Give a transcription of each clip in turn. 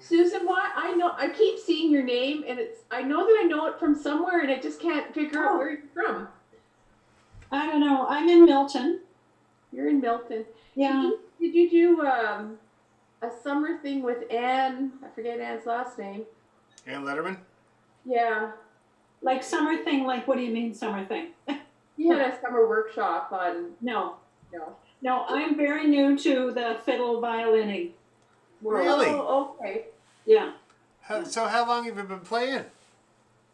Susan, why I keep seeing your name, and I know that I know it from somewhere, and I just can't figure out where Oh, you're from. I don't know. I'm in Milton. You're in Milton. Did Yeah, you do a summer thing with Anne? I forget Anne's last name. And Letterman? Yeah, like summer thing. Like, what do you mean summer thing? he had a summer workshop on. No, No. no. I'm very new to the fiddle violining world. Really? Oh, okay. Yeah. Yeah. So how long have you been playing?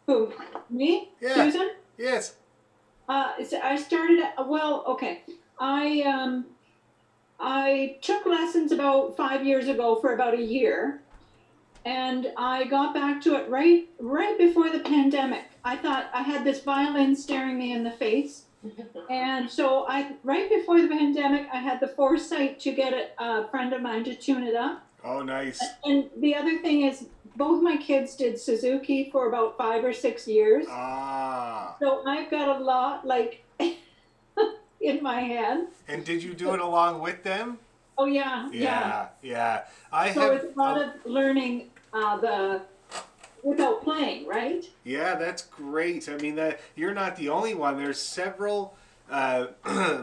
Who? Me? Yeah. Susan? Yes. I started. Well, okay. I I took lessons about 5 years ago for about a year, and I got back to it right before the pandemic. I thought I had this violin staring me in the face, and so I right before the pandemic, I had the foresight to get a friend of mine to tune it up. Oh, nice. And the other thing is, both my kids did Suzuki for about 5 or 6 years, Ah. so I've got a lot like in my head. And did you do it along with them? Oh yeah, yeah. Yeah, yeah. I So have. it's a lot of learning the without playing, right? Yeah, that's great. I mean, that you're not the only one. There's several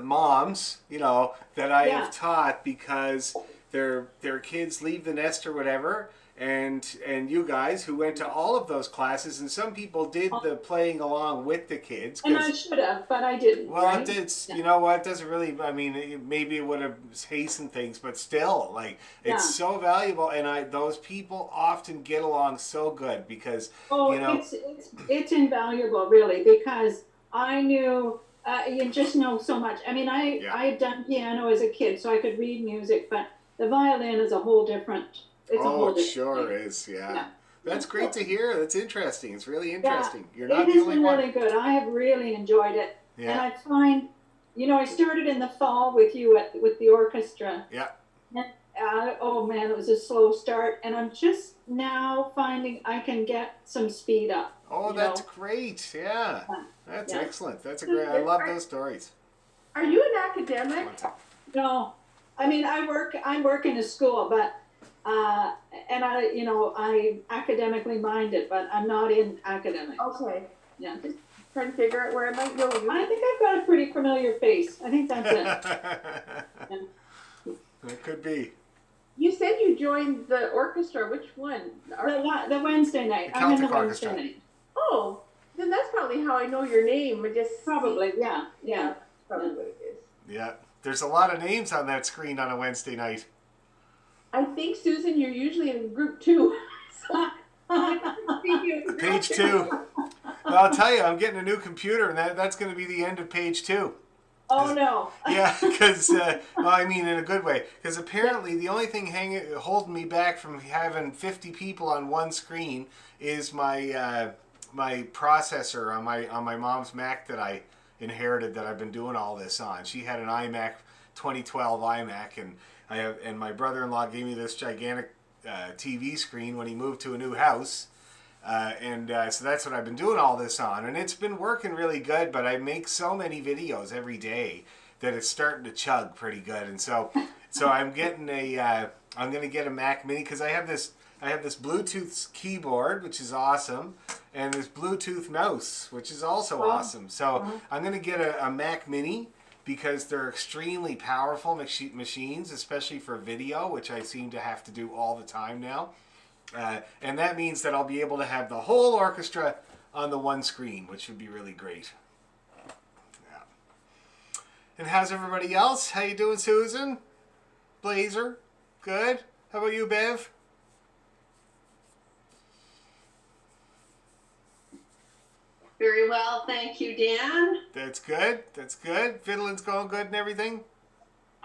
moms, that I Yeah. have taught because their kids leave the nest or whatever, and you guys who went to all of those classes, and some people did the playing along with the kids And I because. should have, but I didn't, Well, right? it's Yeah. you know what, it doesn't really. I mean, maybe it would have hastened things, but still, like it's Yeah. so valuable, and those people often get along so good because Oh, you know. it's invaluable, really, because I knew you just know so much. I mean, Yeah. I had done piano as a kid, so I could read music, but the violin is a whole different. It's a Oh, whole it different sure thing. is. Yeah. Yeah. That's great to hear. That's interesting. It's really Yeah, interesting. You're it not the has only been one. really good. I have really enjoyed it, and Yeah. I find, I started in the fall with you with the orchestra, Yeah. and oh man, it was a slow start, and I'm just now finding I can get some speed up. Oh, You that's know, great. Yeah. yeah. That's Yeah. excellent. That's a great. I love those stories. Are you an academic? One time. No, I mean I work in a school, but and I'm academically minded, but I'm not in academics. Okay. Yeah. Just trying to figure out where I might know you. I think I've got a pretty familiar face. I think that's it. Yeah. It could be. You said you joined the orchestra. Which one? The Wednesday night. The I'm in the Celtic Wednesday Orchestra. night. Oh, then that's probably how I know your name. I just Probably, yeah, Yeah, yeah. that's probably what it is. Yeah. There's a lot of names on that screen on a Wednesday night. I think Susan, you're usually in group two. So I can see you in group Page 2. Well, I'll tell you, I'm getting a new computer, and that's going to be the end of page 2. Oh no. Yeah, because well, I mean in a good way. Because apparently the only thing holding me back from having 50 people on one screen is my processor on my mom's Mac that I inherited that I've been doing all this on. She had an iMac 2012 iMac, and my brother-in-law gave me this gigantic TV screen when he moved to a new house. So that's what I've been doing all this on, and it's been working really good. But I make so many videos every day that it's starting to chug pretty good, and so I'm getting I'm gonna get a Mac Mini because I have this Bluetooth keyboard, which is awesome, and this Bluetooth mouse, which is also awesome. So I'm gonna get a Mac Mini because they're extremely powerful machines, especially for video, which I seem to have to do all the time now. And that means that I'll be able to have the whole orchestra on the one screen, which would be really great. Yeah. And how's everybody else? How you doing, Susan? Blazer? Good. How about you, Bev? Very well, thank you, Dan. That's good. That's good. Fiddling's going good and everything?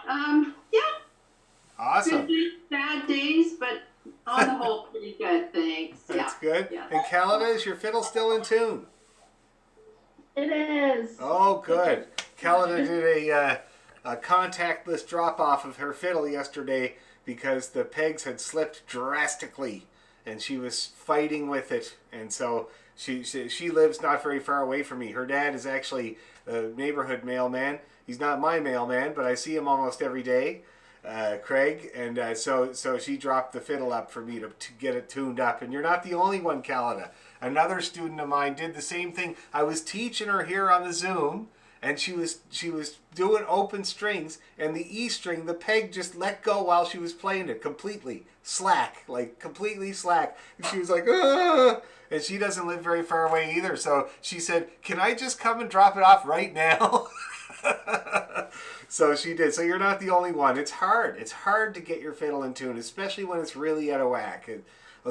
Yeah, Awesome. good days, bad days, but on the whole, pretty good, thanks. That's Yeah. good. Yeah. And Calada, is your fiddle still in tune? It is. Oh, good. Calada did a contactless drop-off of her fiddle yesterday because the pegs had slipped drastically, and she was fighting with it. And so she lives not very far away from me. Her dad is actually a neighborhood mailman. He's not my mailman, but I see him almost every day. Craig, and so she dropped the fiddle up for me to get it tuned up. And you're not the only one, Calida. Another student of mine did the same thing. I was teaching her here on the Zoom, and she was doing open strings, and the E string, the peg just let go while she was playing it completely slack, like completely slack. And she was like, ah! And she doesn't live very far away either. So she said, "Can I just come and drop it off right now?" So she did. So you're not the only one. It's hard. It's hard to get your fiddle in tune, especially when it's really out of whack.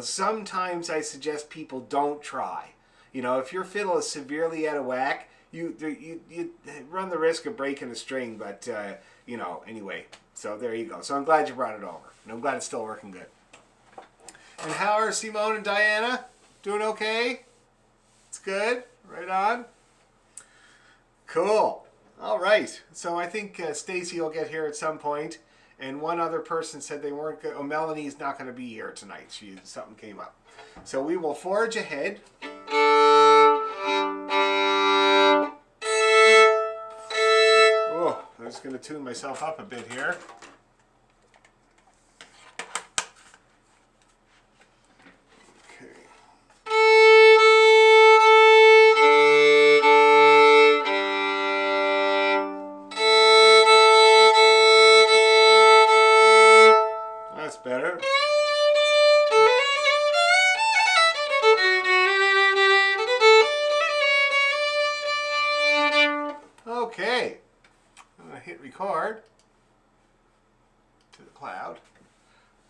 Sometimes I suggest people don't try. You know, if your fiddle is severely out of whack, you run the risk of breaking a string. But, you know, anyway. So there you go. So I'm glad you brought it over. And I'm glad it's still working good. And how are Simone and Diana? Doing okay? It's good? Right on? Cool. All right. So I think Stacy will get here at some point. And one other person said they weren't going. Oh, Melanie's not going to be here tonight. Something came up. So we will forge ahead. Oh, I'm just going to tune myself up a bit here. Better. Okay. I'm going to hit record to the cloud.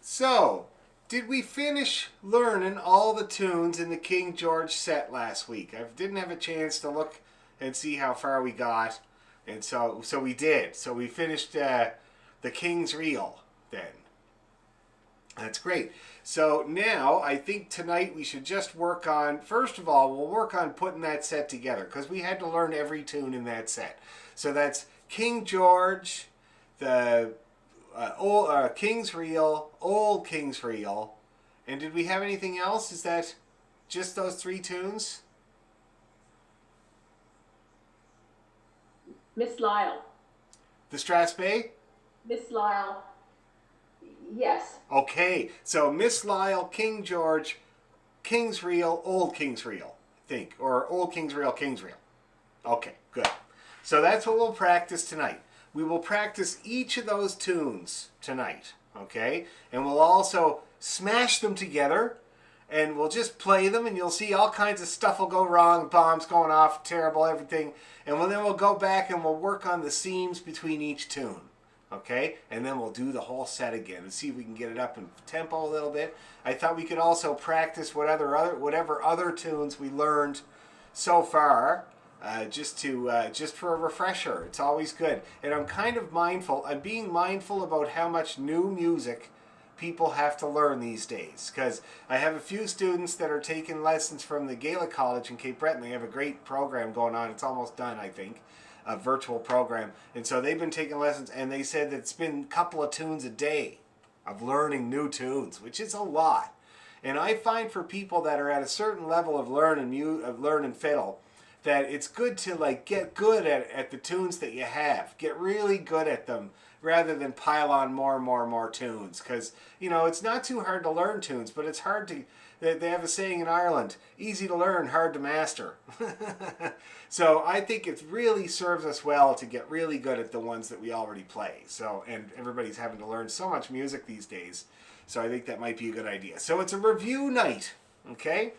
So, did we finish learning all the tunes in the King George set last week? I didn't have a chance to look and see how far we got. And so we did. So we finished the King's Reel then. That's great. So now I think tonight we should just work on, first of all, we'll work on putting that set together because we had to learn every tune in that set. So that's King George, the King's Reel, Old King's Reel. And did we have anything else? Is that just those 3 tunes? Miss Lyle. The Strathspey? Miss Lyle. Yes. Okay, so Miss Lyle, King George, King's Reel, Old King's Reel, I think. Or Old King's Reel, King's Reel. Okay, good. So that's what we'll practice tonight. We will practice each of those tunes tonight, okay? And we'll also smash them together, and we'll just play them, and you'll see all kinds of stuff will go wrong, bombs going off, terrible, everything. And then we'll go back and we'll work on the seams between each tune. Okay, and then we'll do the whole set again and see if we can get it up in tempo a little bit. I thought we could also practice whatever other tunes we learned so far, just for a refresher. It's always good. And I'm being mindful about how much new music people have to learn these days, because I have a few students that are taking lessons from the Gaelic College in Cape Breton. They have a great program going on. It's almost done, I think. A virtual program, and so they've been taking lessons, and they said that it's been a couple of tunes a day of learning new tunes, which is a lot. And I find for people that are at a certain level of learning fiddle, that it's good to like get good at the tunes that you have, get really good at them, rather than pile on more and more and more tunes. Because you know it's not too hard to learn tunes, but it's hard to. They have a saying in Ireland: easy to learn, hard to master. So I think it really serves us well to get really good at the ones that we already play. So, and everybody's having to learn so much music these days. So I think that might be a good idea. So it's a review night, okay?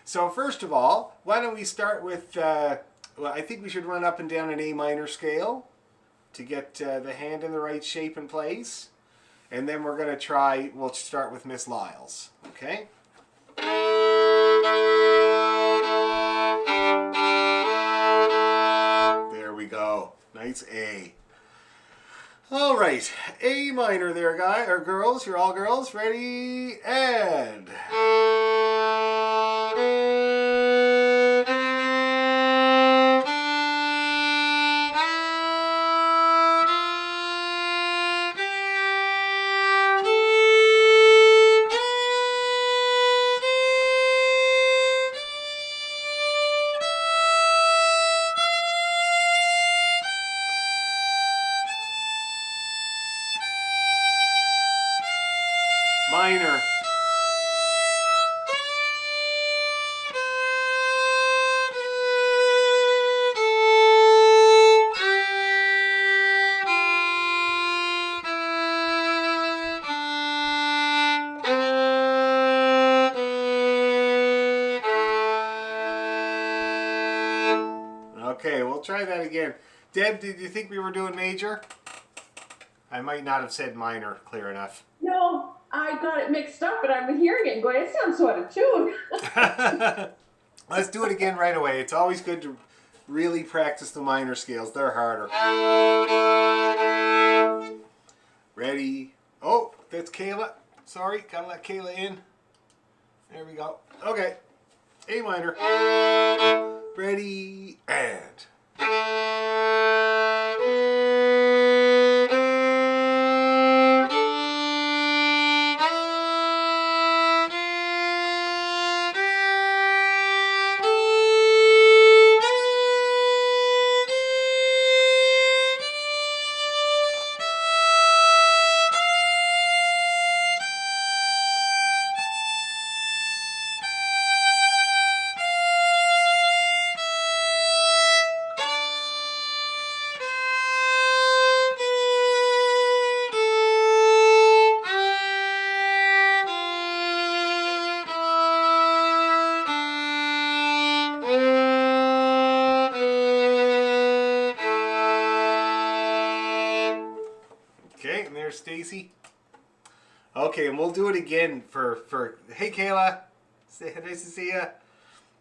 So first of all, why don't we start with, well, I think we should run up and down an A minor scale to get the hand in the right shape and place. And then we're going to we'll start with Miss Lyle's, okay? There we go. Nice A. All right. A minor there, guys or girls. You're all girls. Ready? And... we'll try that again. Deb, did you think we were doing major? I might not have said minor clear enough. No, I got it mixed up, and I've been hearing it and going, it sounds so out of tune. Let's do it again right away. It's always good to really practice the minor scales. They're harder. Ready? Oh, that's Kayla. Sorry, gotta let Kayla in. There we go. Okay. A minor. Ready, and... Okay, and there's Stacy. Okay, and we'll do it again for hey Kayla, nice to see ya,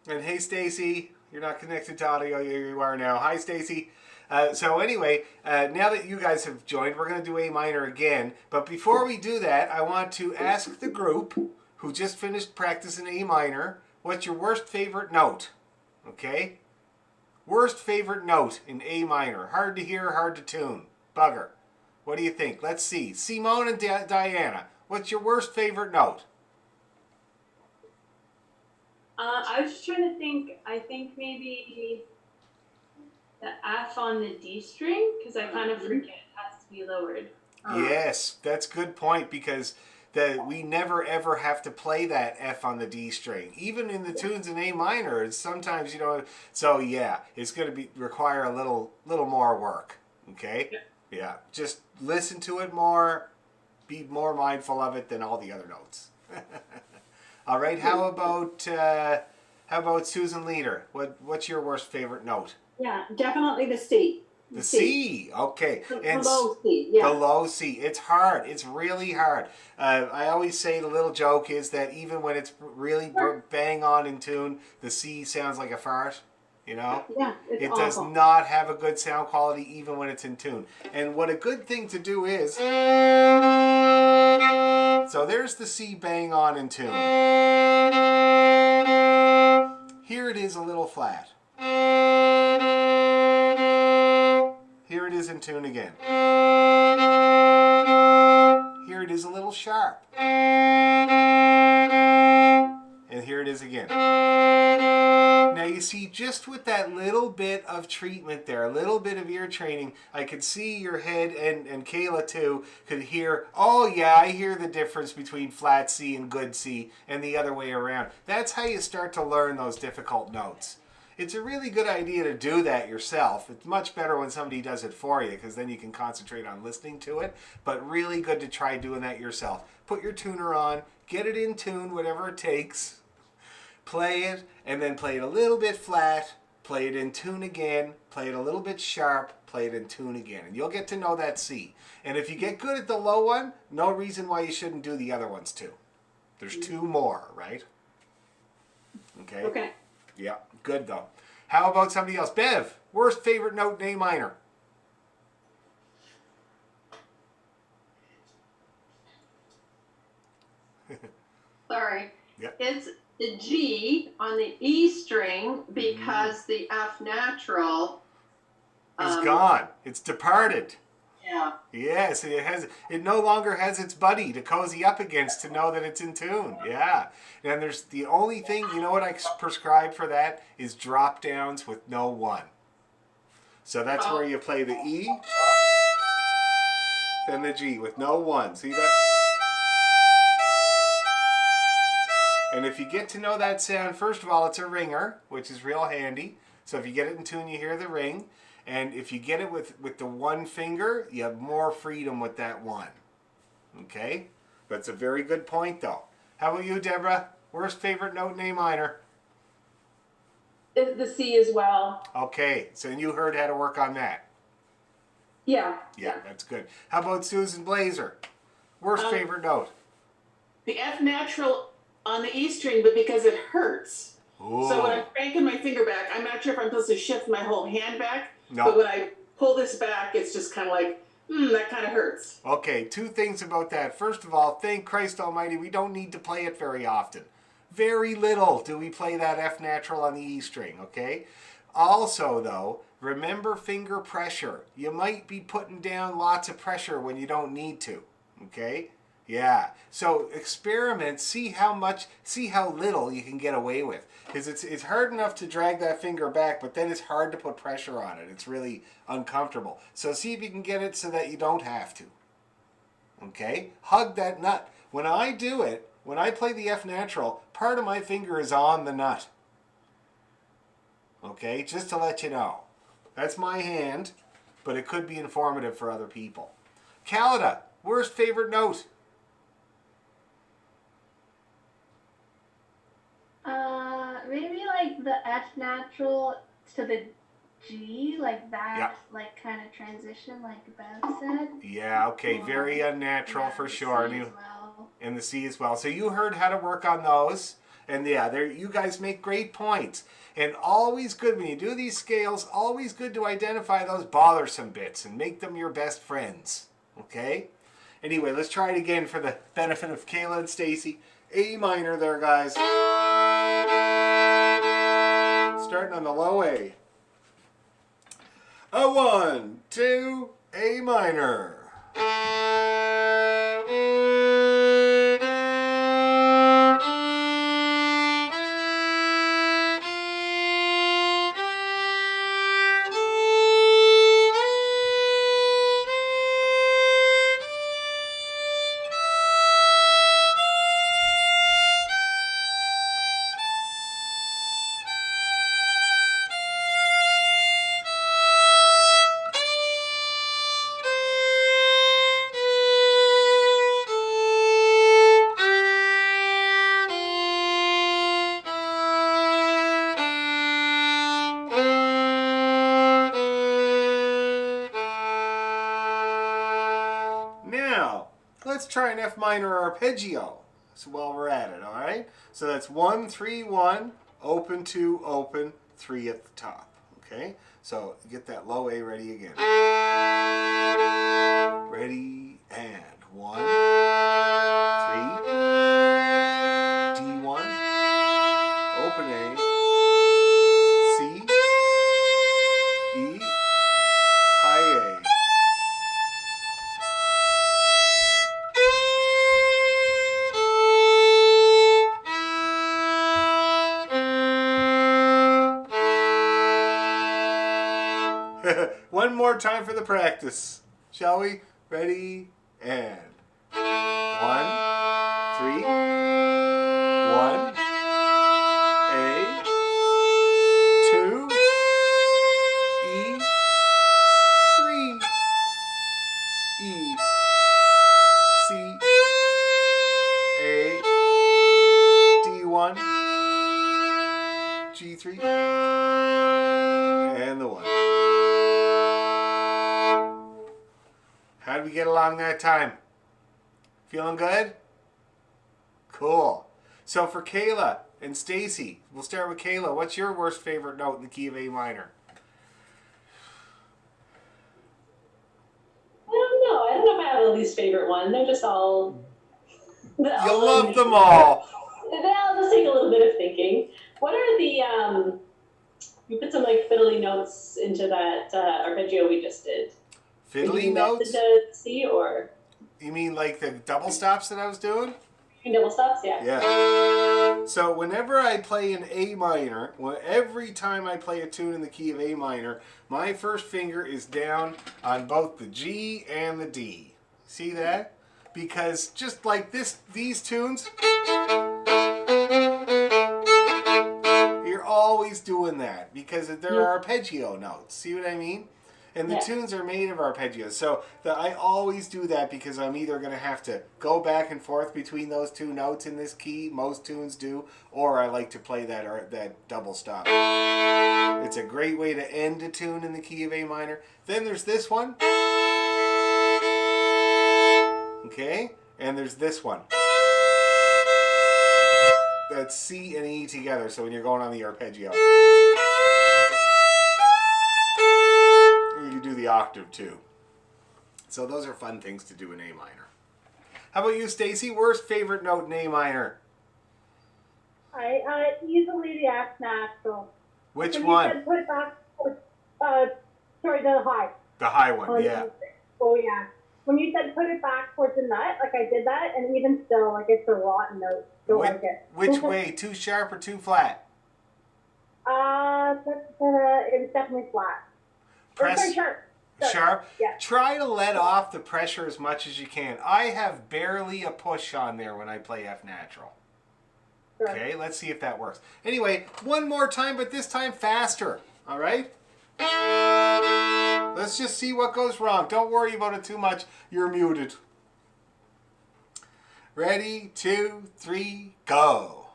and hey Stacy, you're not connected to audio, you are now. Hi Stacy. So anyway, now that you guys have joined, we're going to do A minor again. But before we do that, I want to ask the group who just finished practicing A minor, what's your worst favorite note? Okay, worst favorite note in A minor. Hard to hear, hard to tune. Bugger. What do you think? Let's see. Simone and Diana, what's your worst favorite note? I was just trying to think. I think maybe the F on the D string, because I kind of forget it has to be lowered. Yes, that's a good point, because we never ever have to play that F on the D string. Even in the tunes in A minor, it's sometimes you know. So yeah, it's going to require a little more work. Okay. Yeah, just listen to it more, be more mindful of it than all the other notes. All right, how about Susan Leader? What's your worst favorite note? Yeah, definitely the C. The C. Okay. The low C, yeah. The low C. It's hard. It's really hard. I always say the little joke is that even when it's really bang on in tune, the C sounds like a fart. You know? Yeah, it's it awful. does not have a good sound quality even when it's in tune. And what a good thing to do is... So there's the C bang on in tune. Here it is a little flat. Here it is in tune again. Here it is a little sharp. And here it is again. Now you see, just with that little bit of treatment there, a little bit of ear training, I could see your head, and Kayla too, could hear, oh yeah, I hear the difference between flat C and good C, and the other way around. That's how you start to learn those difficult notes. It's a really good idea to do that yourself. It's much better when somebody does it for you, because then you can concentrate on listening to it, but really good to try doing that yourself. Put your tuner on, get it in tune, whatever it takes. Play it, and then play it a little bit flat, play it in tune again, play it a little bit sharp, play it in tune again, and you'll get to know that C. And if you get good at the low one, no reason why you shouldn't do the other ones too. There's two more, right? Okay? Okay. Yeah, good though. How about somebody else? Bev, worst favorite note in A minor? Sorry. Yep. It's the G on the E string because the F natural It's gone. It's departed. Yeah. Yes, it no longer has its buddy to cozy up against to know that it's in tune. Yeah. And there's the only thing, you know what I prescribe for that is drop downs with no one. So that's where you play the E, then the G with no one. See that? And if you get to know that sound, first of all, it's a ringer, which is real handy. So if you get it in tune, you hear the ring. And if you get it with the one finger, you have more freedom with that one. Okay? That's a very good point, though. How about you, Deborah? Worst favorite note in A minor? the C as well. Okay, so you heard how to work on that. Yeah. Yeah, that's good. How about Susan Blazer? Worst favorite note? The F natural on the E string, but because it hurts. Ooh. So when I'm cranking my finger back, I'm not sure if I'm supposed to shift my whole hand back. No. But when I pull this back, it's just kind of like, that kind of hurts. Okay, two things about that. First of all, thank Christ Almighty, we don't need to play it very often. Very little do we play that F natural on the E string, okay? Also, though, remember finger pressure. You might be putting down lots of pressure when you don't need to, okay? Yeah, so experiment, see how little you can get away with. Because it's hard enough to drag that finger back, but then it's hard to put pressure on it. It's really uncomfortable. So see if you can get it so that you don't have to. Okay? Hug that nut. When I do it, when I play the F natural, part of my finger is on the nut. Okay? Just to let you know. That's my hand, but it could be informative for other people. Calida, worst favorite note? Maybe like the F natural to the G, like that, Yeah. like kind of transition, like Bev said. Yeah, okay, very unnatural Yeah, for the sure. C as well. And the C as well. So you heard how to work on those. And yeah, there you guys make great points. And always good when you do these scales, always good to identify those bothersome bits and make them your best friends. Okay? Anyway, let's try it again for the benefit of Kayla and Stacy. A minor there, guys. Starting on the low A. A 1, 2, A minor. Now, let's try an F minor arpeggio. So while we're at it, all right? So that's 1, 3, 1, open 2, open 3 at the top. Okay? So get that low A ready again. Ready and 1, 3, D1, open A, C, E, high A. One more time for the practice, shall we? Ready and 1, 3, 1, A, 2, E, 3, E, C, A, D1, G3, and the 1. How did we get along that time? Feeling good? Cool. So for Kayla and Stacy, we'll start with Kayla. What's your worst favorite note in the key of A minor? I don't know. I don't know if I have a least favorite one. They're just all. You love them all. I'll just take a little bit of thinking. What are the you put some like fiddly notes into that arpeggio we just did. Fiddly notes? The C or? You mean like the double stops that I was doing? Double stops, yeah. Yeah. So whenever I play an A minor, every time I play a tune in the key of A minor, my first finger is down on both the G and the D. See that? Because just like these tunes, you're always doing that because they're arpeggio notes. See what I mean? and the Yeah. tunes are made of arpeggios. So I always do that because I'm either going to have to go back and forth between those two notes in this key. Most tunes do, or I like to play that double stop. It's a great way to end a tune in the key of A minor. Then there's this one. Okay, and there's this one. That's C and E together, so when you're going on the arpeggio. Or you can do the octave too. So those are fun things to do in A minor. How about you, Stacy? Worst favorite note in A minor? Easily the F natural. Which When one? You said put it back, sorry, the high. The high one, yeah. Oh yeah. When you said put it back towards the nut, like I did that, and even still, like it's a rotten note. Don't like it. Which way? Too sharp or too flat? It was definitely flat. Press Very sharp. sharp. Yeah. Try to let off the pressure as much as you can. I have barely a push on there when I play F natural. Sure. Okay, let's see if that works. Anyway, one more time, but this time faster. All right? Let's just see what goes wrong. Don't worry about it too much. You're muted. Ready, 2, 3, go.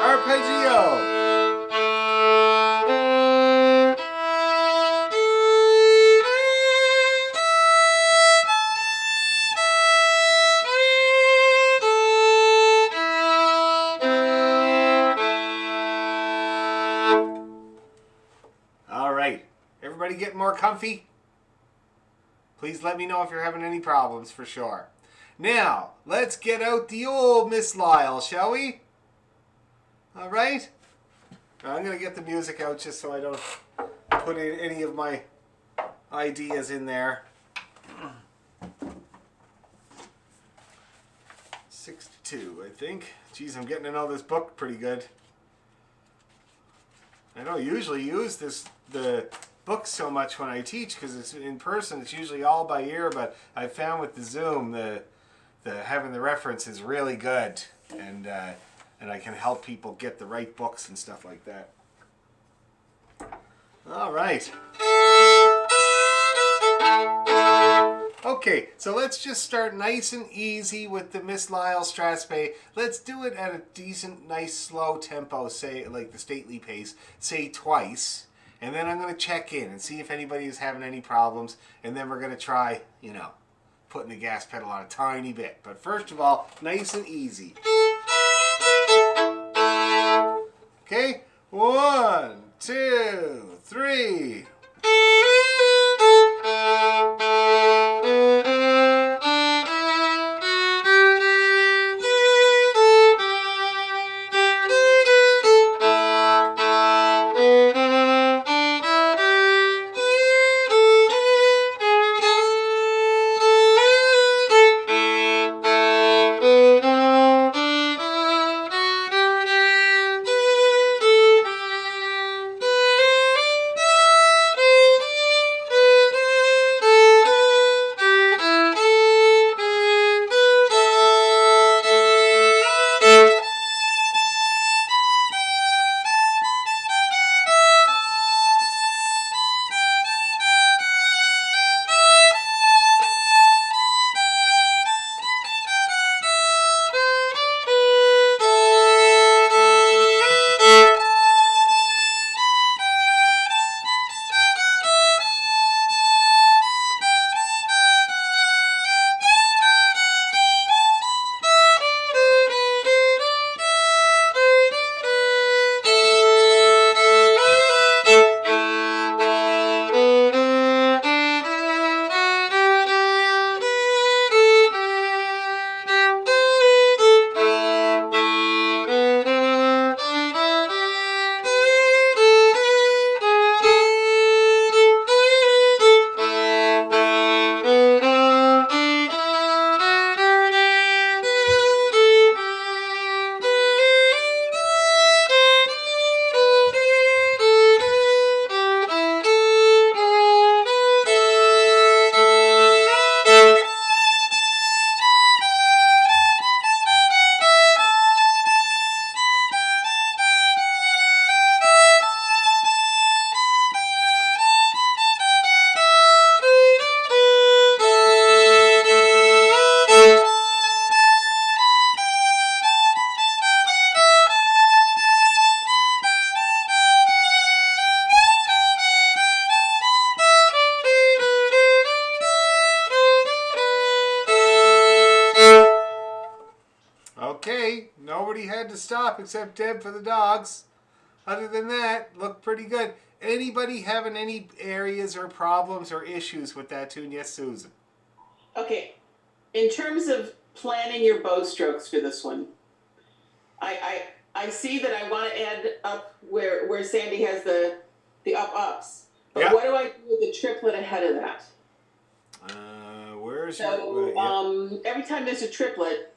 Arpeggio. All right. Everybody getting more comfy? Please let me know if you're having any problems for sure. Now, let's get out the old Miss Lyle, shall we? All right. I'm going to get the music out just so I don't put in any of my ideas in there. 62, I think. Geez, I'm getting to know this book pretty good. I don't usually use the book so much when I teach because it's in person. It's usually all by ear, but I found with the Zoom, the having the reference is really good, and I can help people get the right books and stuff like that. All right. Okay, so let's just start nice and easy with the Miss Lyle Straspe. Let's do it at a decent, nice, slow tempo, say like the stately pace, say twice. And then I'm going to check in and see if anybody is having any problems. And then we're going to try, putting the gas pedal on a tiny bit. But first of all, nice and easy. Okay, 1, 2, 3. Okay, nobody had to stop except Deb for the dogs. Other than that, looked pretty good. Anybody having any areas or problems or issues with that tune? Yes, Susan. Okay, in terms of planning your bow strokes for this one, I see that I want to add up where Sandy has the ups. But Yeah. what do I do with the triplet ahead of that? Where's So your... every time there's a triplet,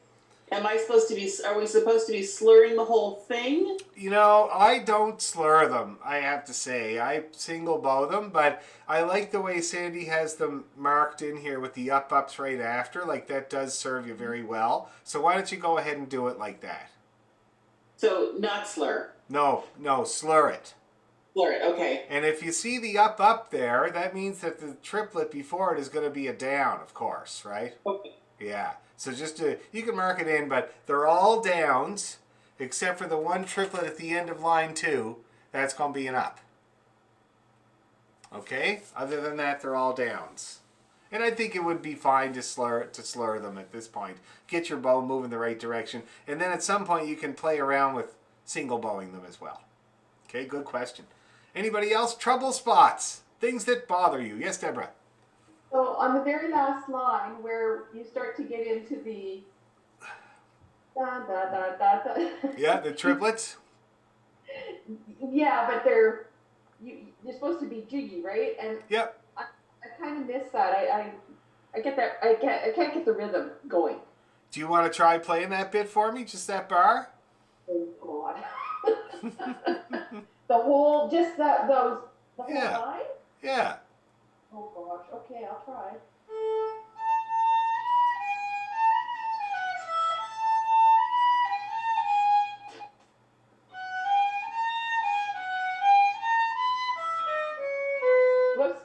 are we supposed to be slurring the whole thing? You know, I don't slur them, I have to say. I single bow them, but I like the way Sandy has them marked in here with the ups right after. Like, that does serve you very well. So why don't you go ahead and do it like that? So not slur. No, slur it. Slur it, okay. And if you see the up there, that means that the triplet before it is going to be a down, of course, right? Okay. Yeah. So just you can mark it in, but they're all downs, except for the one triplet at the end of line 2. That's going to be an up. Okay? Other than that, they're all downs. And I think it would be fine to slur them at this point. Get your bow moving the right direction. And then at some point you can play around with single bowing them as well. Okay, good question. Anybody else? Trouble spots. Things that bother you. Yes, Deborah? So on the very last line where you start to get into the da da da da da. Yeah, the triplets. Yeah, but you're supposed to be jiggy, right? And Yep. I kind of miss that. I get that. I can't get the rhythm going. Do you want to try playing that bit for me? Just that bar? Oh God. The whole the whole Yeah. line. Yeah. Oh gosh. Okay, I'll try. Whoops.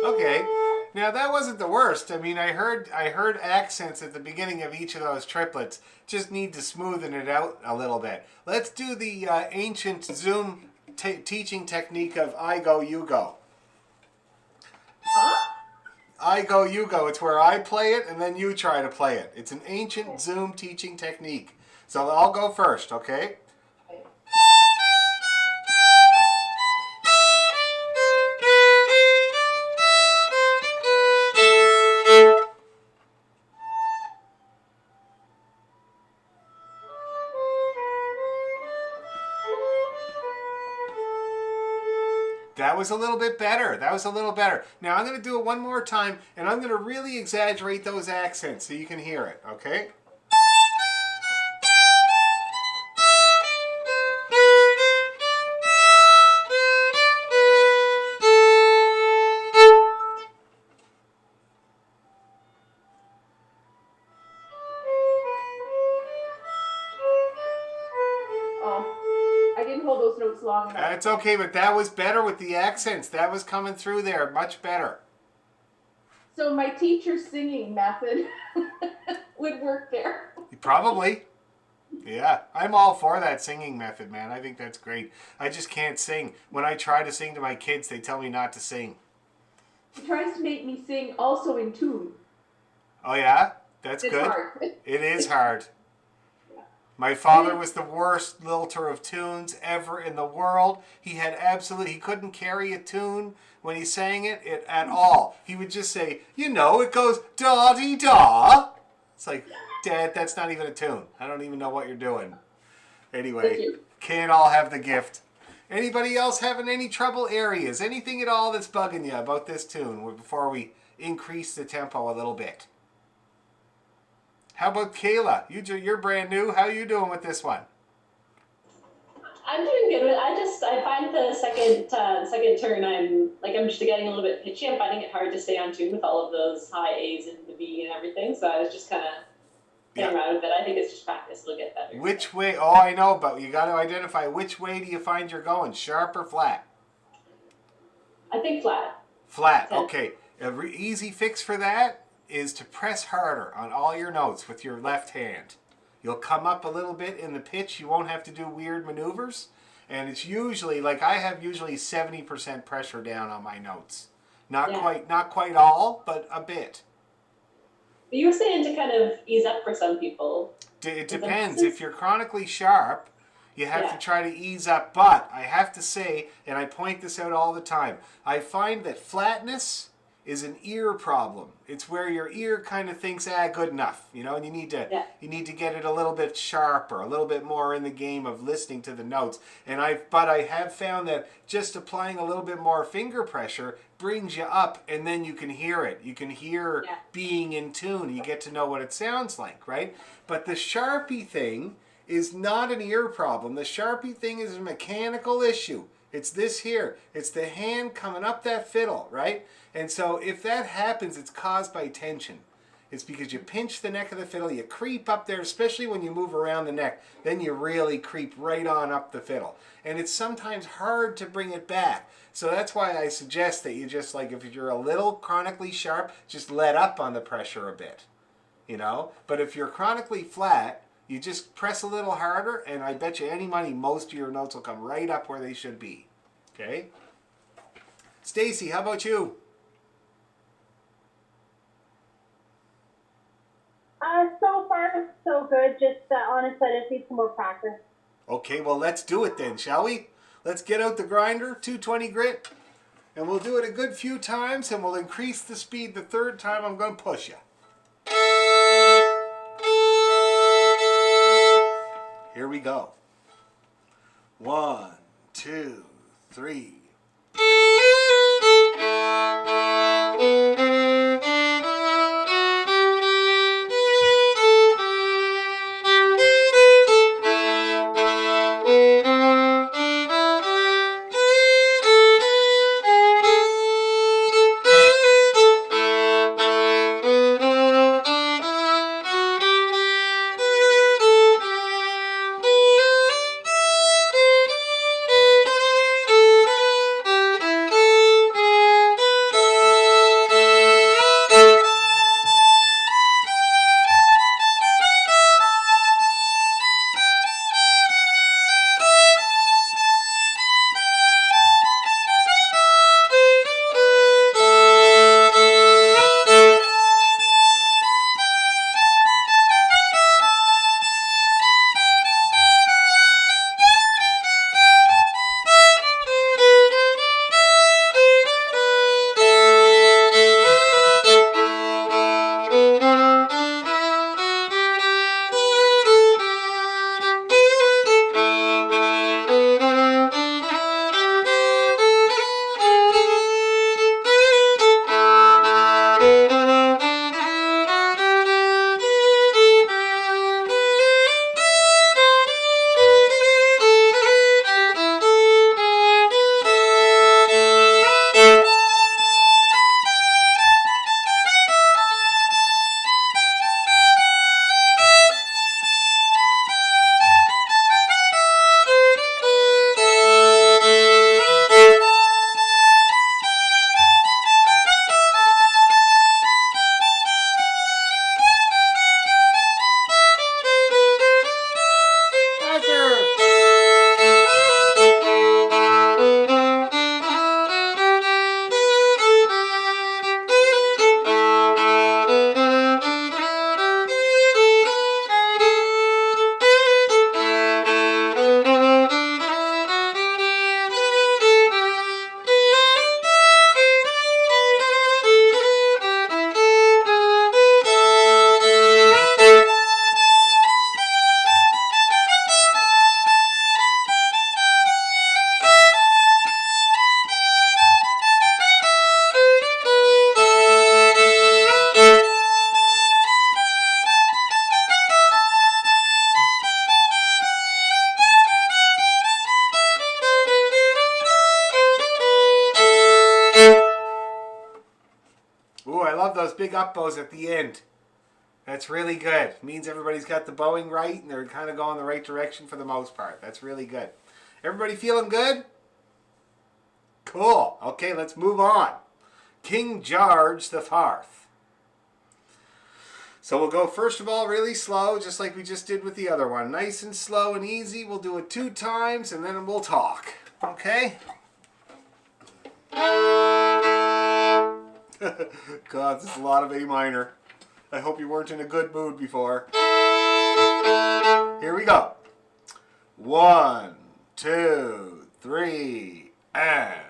Okay. Now that wasn't the worst. I mean, I heard accents at the beginning of each of those triplets. Just need to smoothen it out a little bit. Let's do the ancient Zoom teaching technique of I go, you go. Huh? I go, you go. It's where I play it and then you try to play it. It's an ancient Zoom teaching technique. So I'll go first, okay? That was a little bit better. That was a little better. Now I'm going to do it one more time, and I'm going to really exaggerate those accents so you can hear it, okay? Oh, I didn't hold those notes long enough. That's okay, but that was better with the accents. That was coming through there much better. So my teacher's singing method would work there. Probably. Yeah, I'm all for that singing method, man. I think that's great. I just can't sing. When I try to sing to my kids, they tell me not to sing. He tries to make me sing also in tune. Oh, yeah? That's It's good. hard. It is hard. My father was the worst lilter of tunes ever in the world. He couldn't carry a tune when he sang it at all. He would just say, it goes da-dee-da. It's like, Dad, that's not even a tune. I don't even know what you're doing. Anyway, can't all have the gift. Anybody else having any trouble areas? Anything at all that's bugging you about this tune before we increase the tempo a little bit? How about Kayla? You're brand new. How are you doing with this one? I'm doing good. I find the second turn I'm just getting a little bit pitchy. I'm finding it hard to stay on tune with all of those high A's and the B and everything. So I was just kind of playing around with it. I think it's just practice. It'll get better. Which way? Oh, I know, but you got to identify which way do you find you're going, sharp or flat? I think flat. Flat. Okay. An easy fix for that is to press harder on all your notes with your left hand. You'll come up a little bit in the pitch. You won't have to do weird maneuvers. And it's usually, I have usually 70% pressure down on my notes. Not quite all, but a bit. But you were saying to kind of ease up for some people. It depends. If you're chronically sharp, you have to try to ease up. But I have to say, and I point this out all the time, I find that flatness is an ear problem. It's where your ear kind of thinks, good enough, you know, and you need to get it a little bit sharper, a little bit more in the game of listening to the notes. But I have found that just applying a little bit more finger pressure brings you up, and then you can hear it. You can hear being in tune. You get to know what it sounds like, right? But the Sharpie thing is not an ear problem. The Sharpie thing is a mechanical issue. It's this here. It's the hand coming up that fiddle, right? And so if that happens, it's caused by tension. It's because you pinch the neck of the fiddle, you creep up there, especially when you move around the neck, then you really creep right on up the fiddle. And it's sometimes hard to bring it back. So that's why I suggest that you just, like, if you're a little chronically sharp, just let up on the pressure a bit, you know? But if you're chronically flat, you just press a little harder, and I bet you any money most of your notes will come right up where they should be. Okay? Stacy, how about you? So far, so good. Just honestly, I just need some more practice. Okay, well, let's do it then, shall we? Let's get out the grinder, 220 grit, and we'll do it a good few times, and we'll increase the speed the third time I'm going to push you. Here we go. 1, 2, 3. Ooh, I love those big up bows at the end. That's really good. It means everybody's got the bowing right and they're kind of going the right direction for the most part. That's really good. Everybody feeling good? Cool. Okay, let's move on. King George the Fourth. So we'll go first of all really slow, just like we just did with the other one. Nice and slow and easy. We'll do it 2 times and then we'll talk. Okay? God, this is a lot of A minor. I hope you weren't in a good mood before. Here we go. 1, 2, 3, and...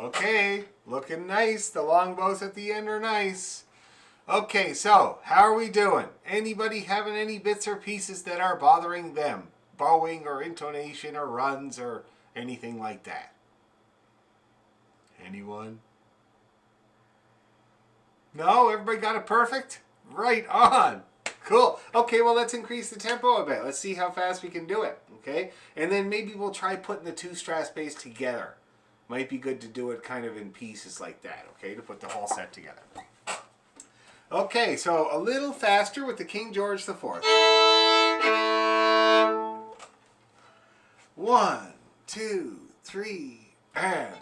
Okay, looking nice. The long bows at the end are nice. Okay, so how are we doing? Anybody having any bits or pieces that are bothering them? Bowing or intonation or runs or anything like that? Anyone? No? Everybody got it perfect? Right on. Cool. Okay, well, let's increase the tempo a bit. Let's see how fast we can do it. Okay? And then maybe we'll try putting the two Strass bass together. Might be good to do it kind of in pieces like that, okay? To put the whole set together. Okay, so a little faster with the King George IV. 1, 2, 3, and...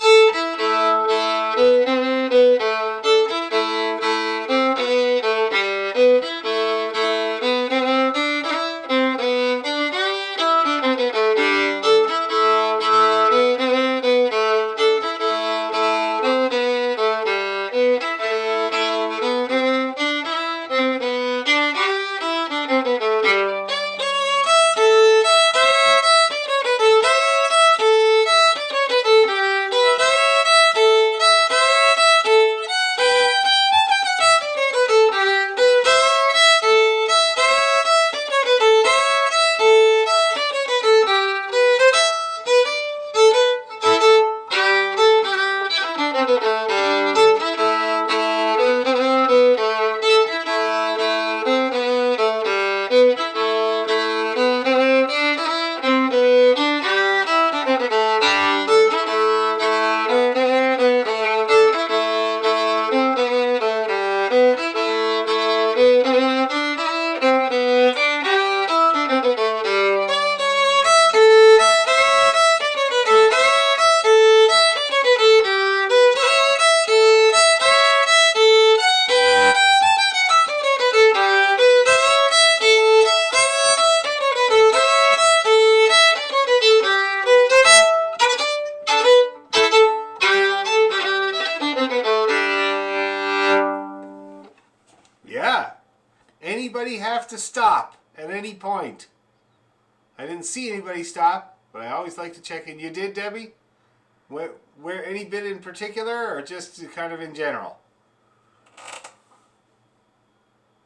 Yeah. Anybody have to stop at any point? I didn't see anybody stop, but I always like to check in. You did, Debbie? Where any bit in particular, or just kind of in general?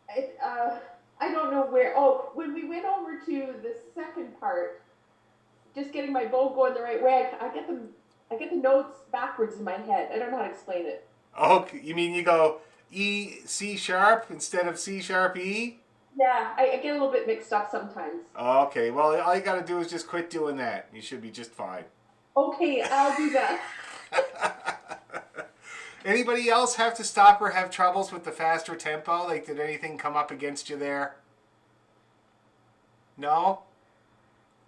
I don't know where. Oh, when we went over to the second part, just getting my bow going the right way, I get the notes backwards in my head. I don't know how to explain it. Oh, you mean you go C sharp instead of C sharp E? Yeah, I get a little bit mixed up sometimes. Okay, well, all you got to do is just quit doing that. You should be just fine. Okay, I'll do that. Anybody else have to stop or have troubles with the faster tempo? Like, did anything come up against you there? No?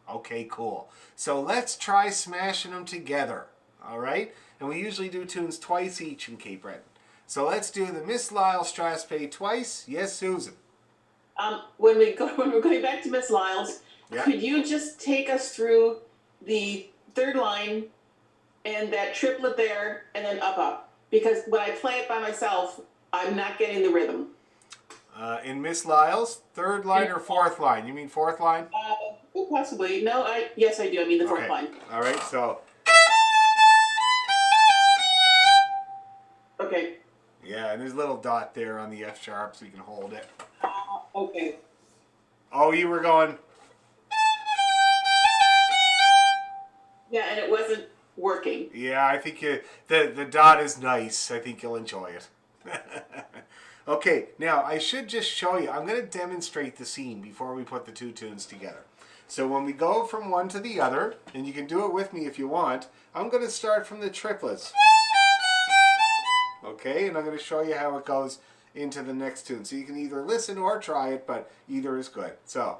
Okay, cool. So let's try smashing them together, all right? And we usually do tunes twice each in Cape Breton. So let's do the Miss Lyle Straspe twice. Yes, Susan? When we're going back to Miss Lyle's, Yeah. could you just take us through the third line and that triplet there and then up, up? Because when I play it by myself, I'm not getting the rhythm. In Miss Lyle's, third line or fourth line? You mean fourth line? Possibly. No, yes, I do. I mean the fourth Okay. line. All right, so... Okay. Yeah, and there's a little dot there on the F sharp so you can hold it. Okay. Oh, you were going... Yeah, and it wasn't working. Yeah, I think the dot is nice. I think you'll enjoy it. Okay, now I should just show you. I'm going to demonstrate the scene before we put the two tunes together. So when we go from one to the other, and you can do it with me if you want, I'm going to start from the triplets. Okay, and I'm going to show you how it goes into the next tune. So you can either listen or try it, but either is good. So...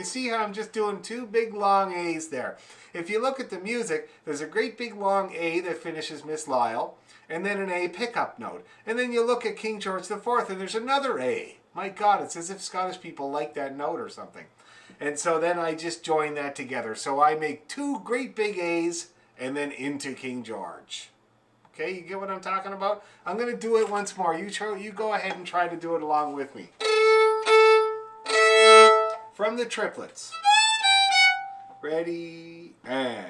see how I'm just doing two big long A's there. If you look at the music, there's a great big long A that finishes Miss Lyle, and then an A pickup note. And then you look at King George IV, and there's another A. My God, it's as if Scottish people like that note or something. And so then I just join that together. So I make two great big A's, and then into King George. Okay, you get what I'm talking about? I'm going to do it once more. You go ahead and try to do it along with me. From the triplets. Ready, and...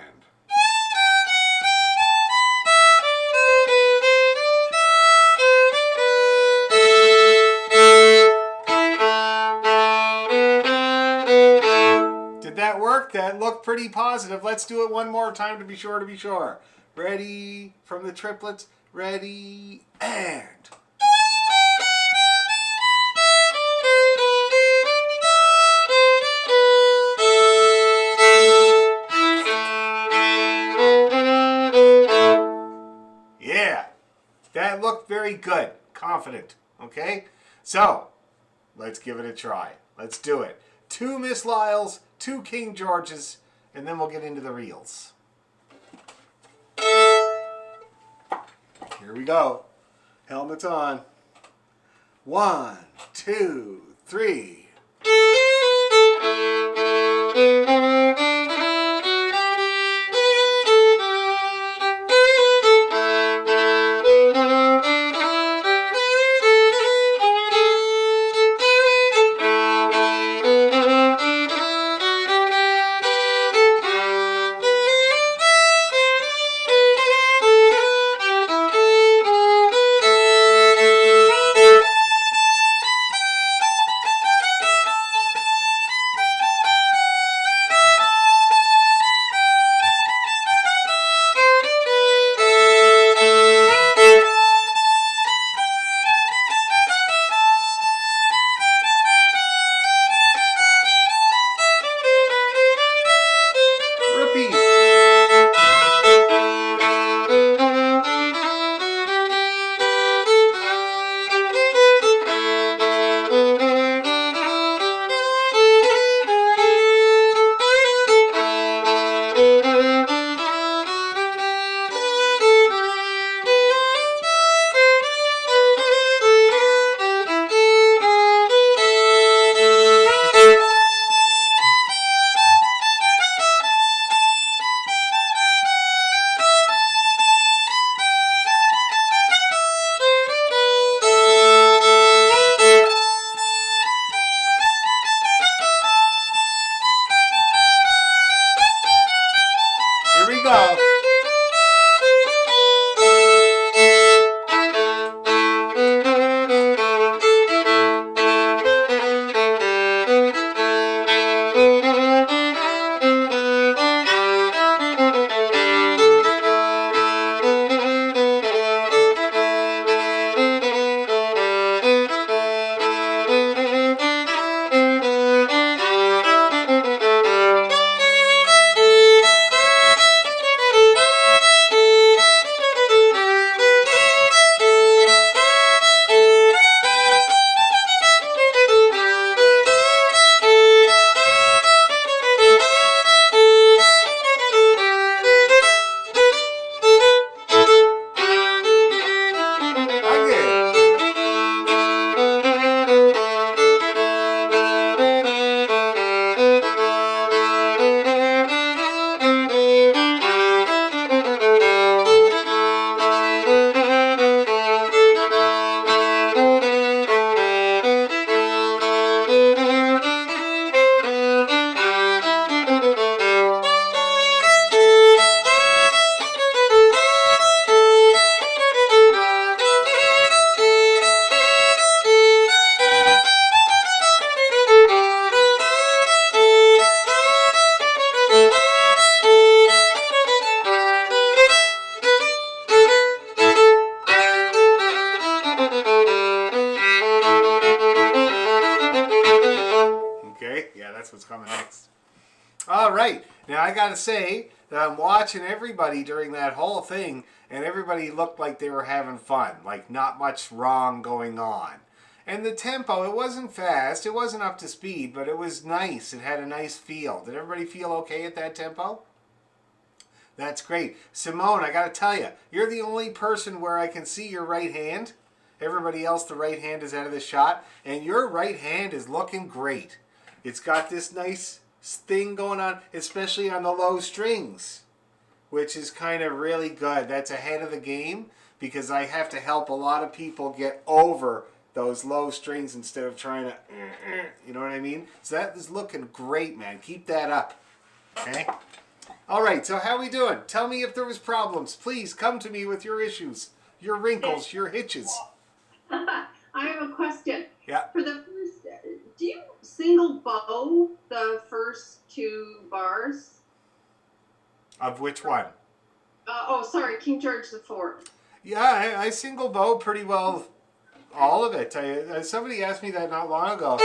Did that work? That looked pretty positive. Let's do it one more time to be sure. Ready, from the triplets. Ready, and... Yeah, that looked very good. Confident, okay? So, let's give it a try. Let's do it. 2 Miss Lyles, 2 King Georges, and then we'll get into the reels. Here we go. Helmets on. 1, 2, 3. All right. Now I got to say that I'm watching everybody during that whole thing, and everybody looked like they were having fun, like not much wrong going on. And the tempo, it wasn't fast, it wasn't up to speed, but it was nice. It had a nice feel. Did everybody feel okay at that tempo? That's great. Simone, I got to tell you, you're the only person where I can see your right hand. Everybody else, the right hand is out of the shot, and your right hand is looking great. It's got this nice thing going on, especially on the low strings, which is kind of really good. That's ahead of the game because I have to help a lot of people get over those low strings instead of trying to, you know what I mean? So that is looking great, man. Keep that up, okay? All right, so how we doing? Tell me if there was problems. Please come to me with your issues, your wrinkles, your hitches. I have a question. Yeah. For the first, do you single bow the first 2 bars? Of which one? Sorry, King George IV. Yeah, I single bow pretty well all of it. Somebody asked me that not long ago.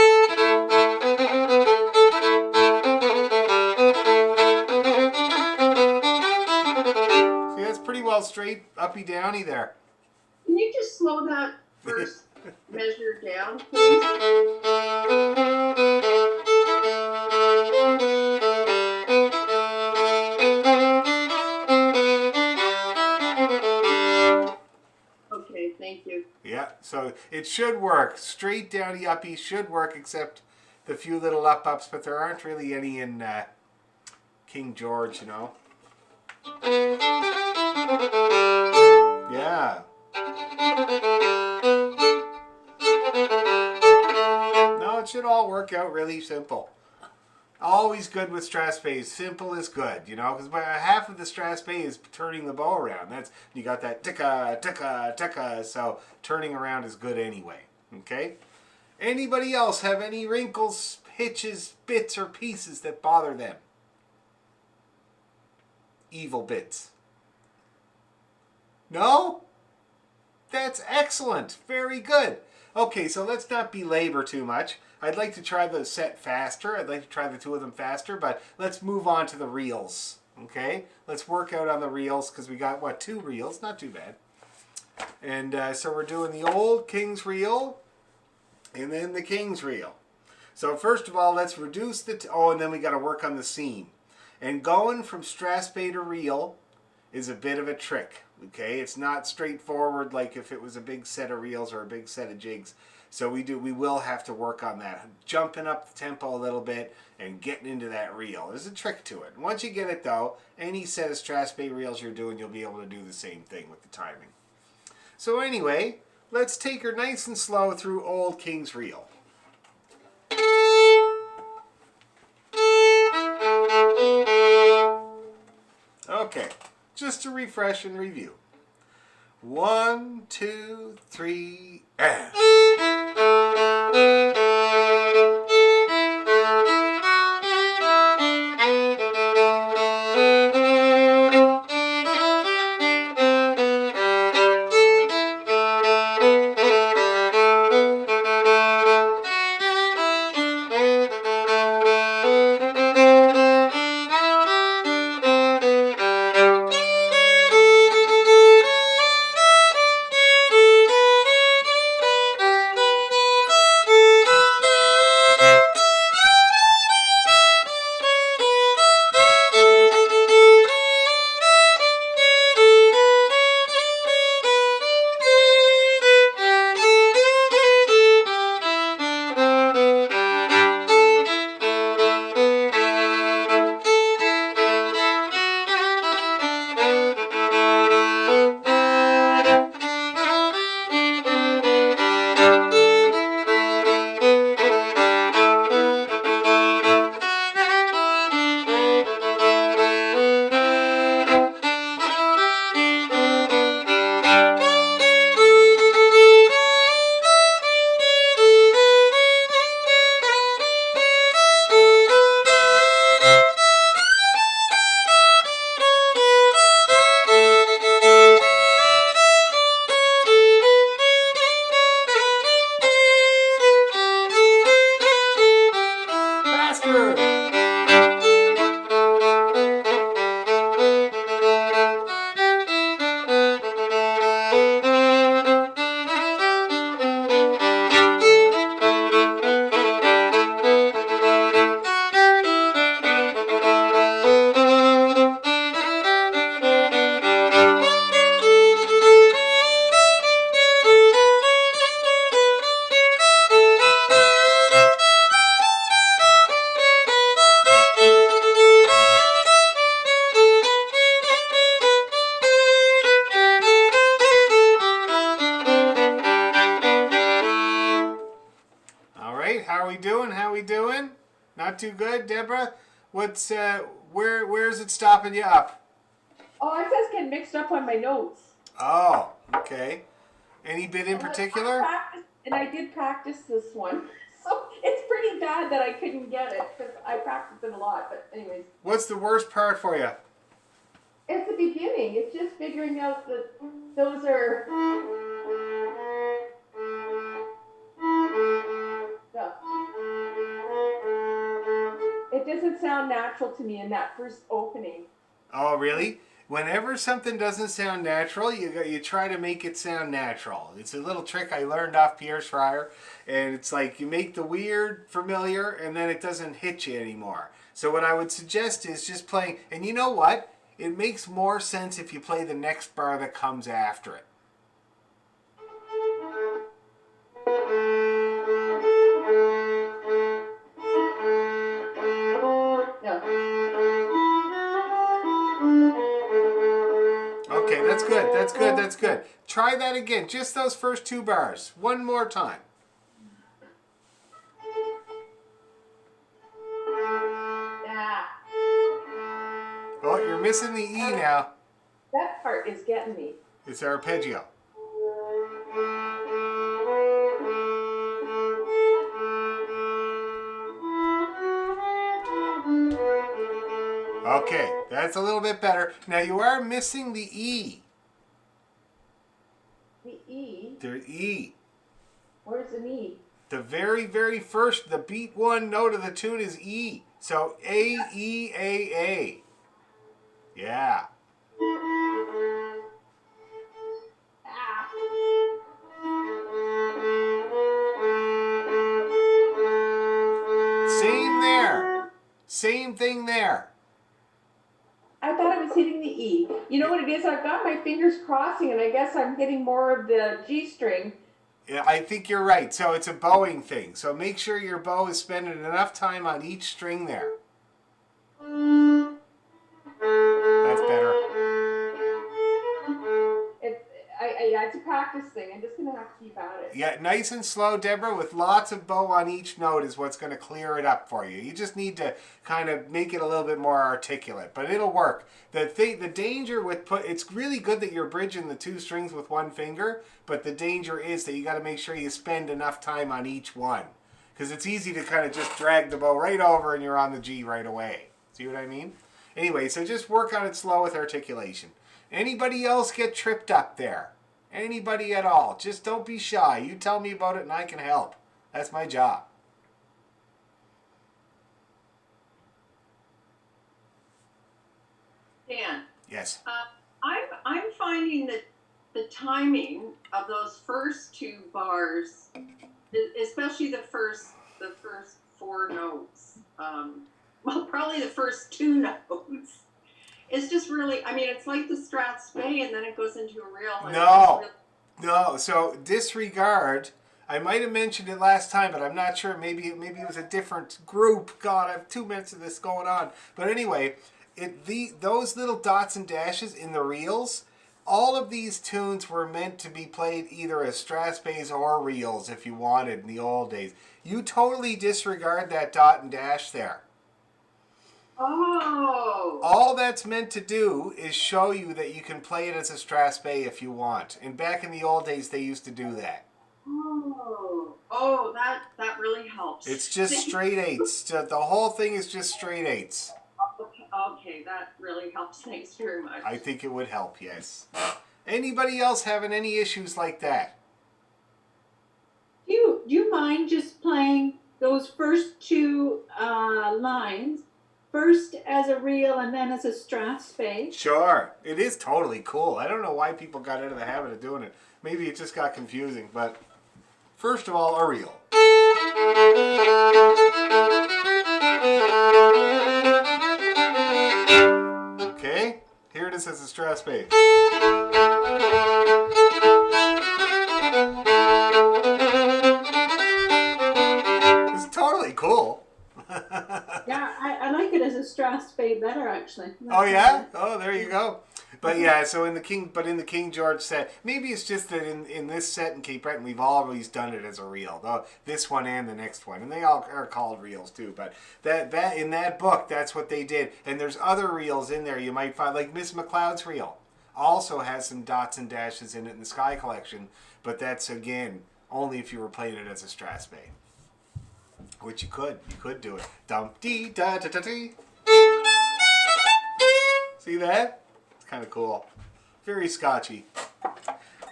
See, that's pretty well straight, uppy, downy there. Can you just slow that first measure down, please? Okay, thank you. Yeah, so it should work. Straight, downy, uppy should work, except the few little up-ups, but there aren't really any in King George, you know. Yeah. No, it should all work out really simple. Always good with Strass bass. Simple is good, you know, because half of the Strass bass is turning the bow around. That's you got that ticka, ticka, ticka, so turning around is good anyway. Okay? Anybody else have any wrinkles, hitches, bits, or pieces that bother them? Evil bits. No? That's excellent. Very good. Okay, so let's not belabor too much. I'd like to try the set faster. I'd like to try the 2 of them faster, but let's move on to the reels. Okay? Let's work out on the reels because we got, what, 2 reels? Not too bad. And so we're doing the old King's reel and then the King's reel. So first of all, let's reduce the... and then we got to work on the seam. And going from Strass bass to reel is a bit of a trick. Okay? It's not straightforward like if it was a big set of reels or a big set of jigs. So we will have to work on that. Jumping up the tempo a little bit and getting into that reel. There's a trick to it. Once you get it though, any set of Strass bass reels you're doing, you'll be able to do the same thing with the timing. So anyway, let's take her nice and slow through Old King's Reel. Okay, just to refresh and review. 1, 2, 3, and. doing? How we doing? Not too good, Deborah? What's where's it stopping you up? Oh, it says getting mixed up on my notes. Oh, okay. Any bit in particular? And I did practice this one. So it's pretty bad that I couldn't get it because I practiced it a lot. But anyways. What's the worst part for you? It's the beginning. It's just figuring out that those are. Yeah. It doesn't sound natural to me in that first opening. Oh, really? Whenever something doesn't sound natural, you try to make it sound natural. It's a little trick I learned off Pierre Schreier, and it's like you make the weird familiar, and then it doesn't hit you anymore. So what I would suggest is just playing, and you know what? It makes more sense if you play the next bar that comes after it. Okay, that's good, that's good, that's good. Try that again, just those first 2 bars. One more time. Yeah. Oh, you're missing the E now. That part is getting me. It's arpeggio. Okay, that's a little bit better. Now you are missing the E. The E? The E. Where's an E? The very, very first, the beat 1 note of the tune is E. So A, E, A, A. Yeah. Ah. Same there. Same thing there. I thought I was hitting the E. You know what it is? I've got my fingers crossing, and I guess I'm hitting more of the G string. Yeah, I think you're right. So it's a bowing thing. So make sure your bow is spending enough time on each string there. That's better. It's a practice thing. I'm just going to have to keep at it. Yeah, nice and slow, Deborah, with lots of bow on each note is what's going to clear it up for you. You just need to kind of make it a little bit more articulate, but it'll work. The danger with it's really good that you're bridging the 2 strings with 1 finger, but the danger is that you got to make sure you spend enough time on each one, because it's easy to kind of just drag the bow right over and you're on the G right away. See what I mean? Anyway, so just work on it slow with articulation. Anybody else get tripped up there? Anybody at all? Just don't be shy. You tell me about it and I can help. That's my job. Dan, Yes. I'm finding that the timing of those first 2 bars, especially the first 4 notes, well, probably the first 2 notes, it's just really, I mean, it's like the Strat Spey, and then it goes into a reel. No. So disregard. I might have mentioned it last time, but I'm not sure. Maybe it was a different group. God, I have 2 minutes of this going on. But anyway, those little dots and dashes in the reels, all of these tunes were meant to be played either as Strat Speys or reels if you wanted in the old days. You totally disregard that dot and dash there. Oh. All that's meant to do is show you that you can play it as a Strat Spey if you want. And back in the old days, they used to do that. Oh, that really helps. It's just straight 8s. The whole thing is just straight 8s. Okay, that really helps. Thanks very much. I think it would help, yes. Anybody else having any issues like that? Do you mind just playing those first 2 lines, first as a reel and then as a Strat Spey? Sure. It is totally cool. I don't know why people got into the habit of doing it. Maybe it just got confusing, but first of all, a reel. Okay, here it is as a Strat Spey. It's totally cool. Yeah, I like it as a Strat Strathspey better, actually. Oh yeah? Oh, there you go. But yeah, so in the King George set, maybe it's just that in this set in Cape Breton, we've always done it as a reel. Though this one and the next one, and they all are called reels too. But that in that book, that's what they did. And there's other reels in there you might find, like Miss McLeod's reel, also has some dots and dashes in it in the Sky Collection. But that's again only if you were playing it as a Strathspey, which you could do it. Dum dee da da da dee. See that? It's kind of cool. Very Scotchy.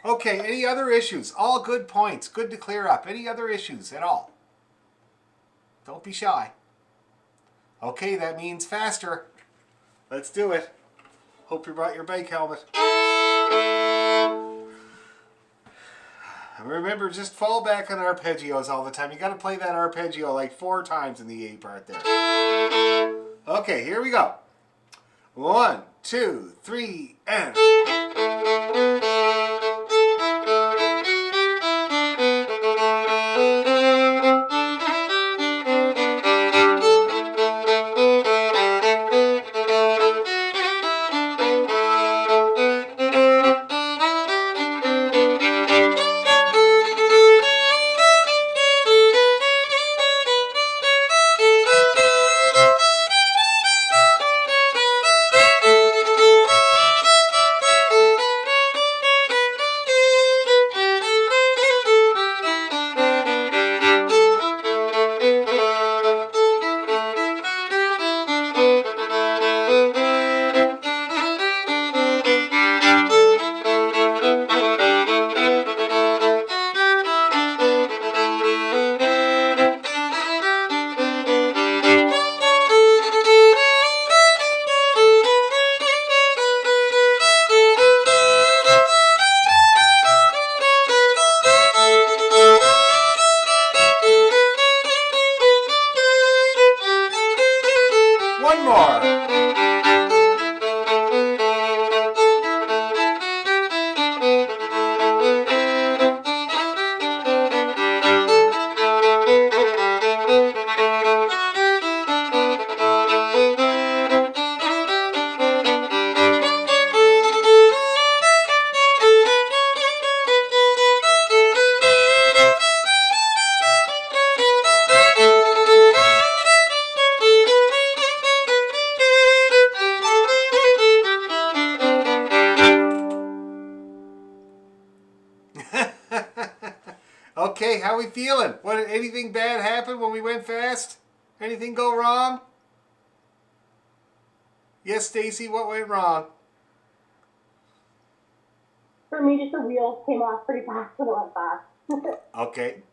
Okay, any other issues? All good points. Good to clear up. Any other issues at all? Don't be shy. Okay, that means faster. Let's do it. Hope you brought your bike helmet. Remember, just fall back on arpeggios all the time. You got to play that arpeggio like 4 times in the A part there. Okay, here we go. 1, 2, 3, and... One more. Okay, how we feeling? Anything bad happen when we went fast? Anything go wrong? Yes, Stacy, what went wrong? For me, just the wheels came off pretty fast when it went fast. Okay.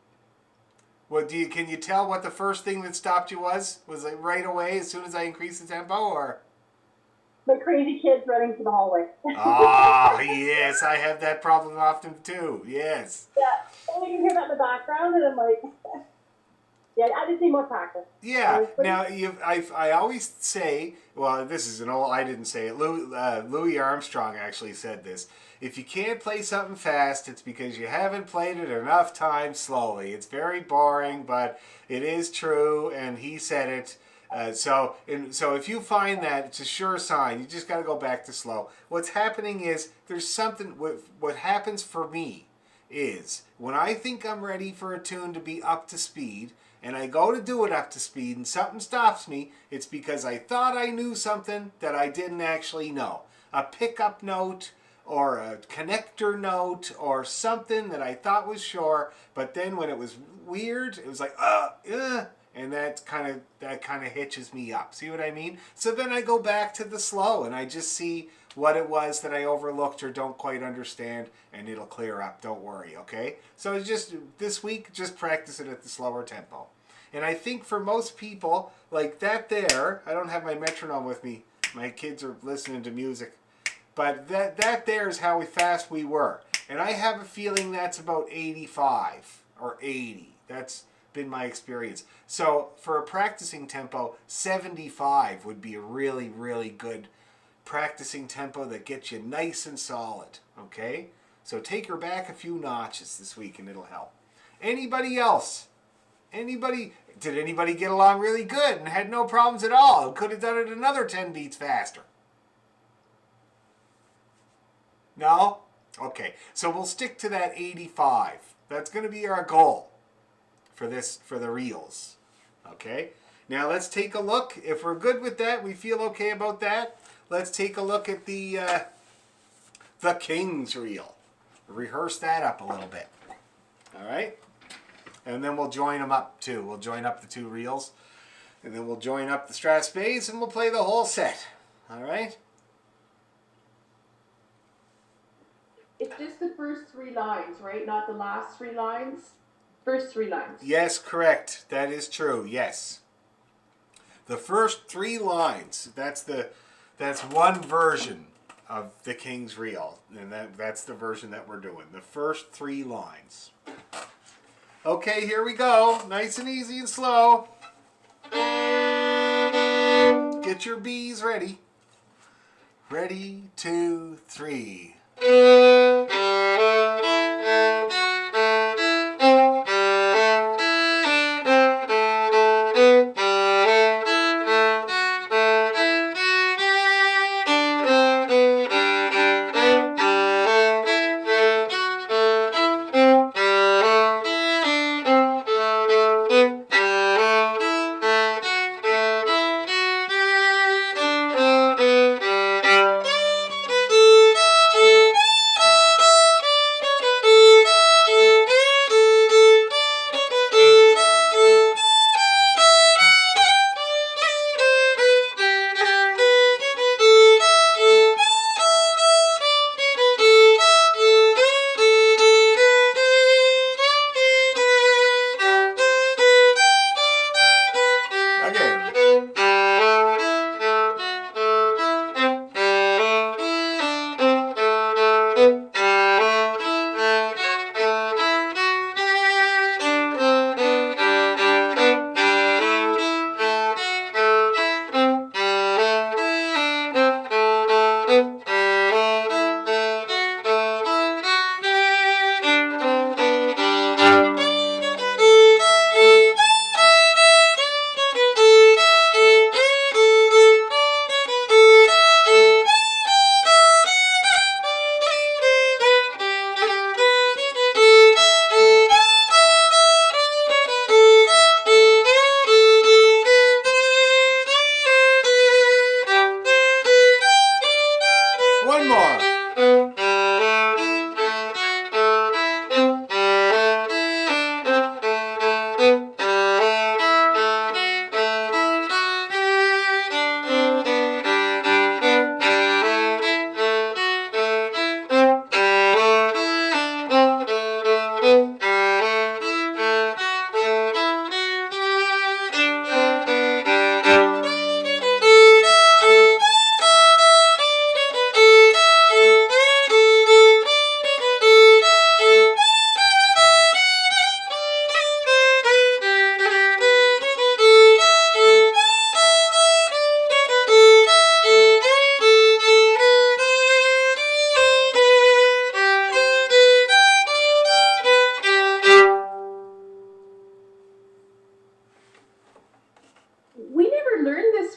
Well, can you tell what the first thing that stopped you was? Was it right away as soon as I increased the tempo, or? The crazy kids running through the hallway. Ah, yes, I have that problem often too. Yes. Yeah, and you can hear that in the background, and I'm like, yeah, I just need more practice. Yeah. Now, I always say, well, this is an old, I didn't say it. Louis Armstrong actually said this. If you can't play something fast, it's because you haven't played it enough times slowly. It's very boring, but it is true, and he said it. So if you find that, it's a sure sign. You just got to go back to slow. What's happening is there's something. What happens for me is when I think I'm ready for a tune to be up to speed, and I go to do it up to speed, and something stops me. It's because I thought I knew something that I didn't actually know. A pickup note, or a connector note, or something that I thought was sure, but then when it was weird, it was like, and that kind of hitches me up. See what I mean? So then I go back to the slow, and I just see what it was that I overlooked or don't quite understand, and it'll clear up. Don't worry, okay? So it's just this week, just practice it at the slower tempo. And I think for most people, like that there, I don't have my metronome with me. My kids are listening to music. But that there is how fast we were. And I have a feeling that's about 85 or 80. That's been my experience. So for a practicing tempo, 75 would be a really, really good practicing tempo that gets you nice and solid. Okay? So take her back a few notches this week and it'll help. Anybody else? Anybody? Did anybody get along really good and had no problems at all and could have done it another 10 beats faster? No? Okay, so we'll stick to that 85. That's going to be our goal for the reels. Okay? Now let's take a look. If we're good with that, we feel okay about that, let's take a look at the King's reel. Rehearse that up a little bit. All right? And then we'll join them up too. We'll join up the two reels. And then we'll join up the Strathspey bass and we'll play the whole set. All right? It's just the first 3 lines, right? Not the last 3 lines? First 3 lines. Yes, correct. That is true. Yes. The first 3 lines. That's one version of the King's reel. And that's the version that we're doing. The first 3 lines. Okay, here we go. Nice and easy and slow. Get your B's ready. Ready, 2, 3.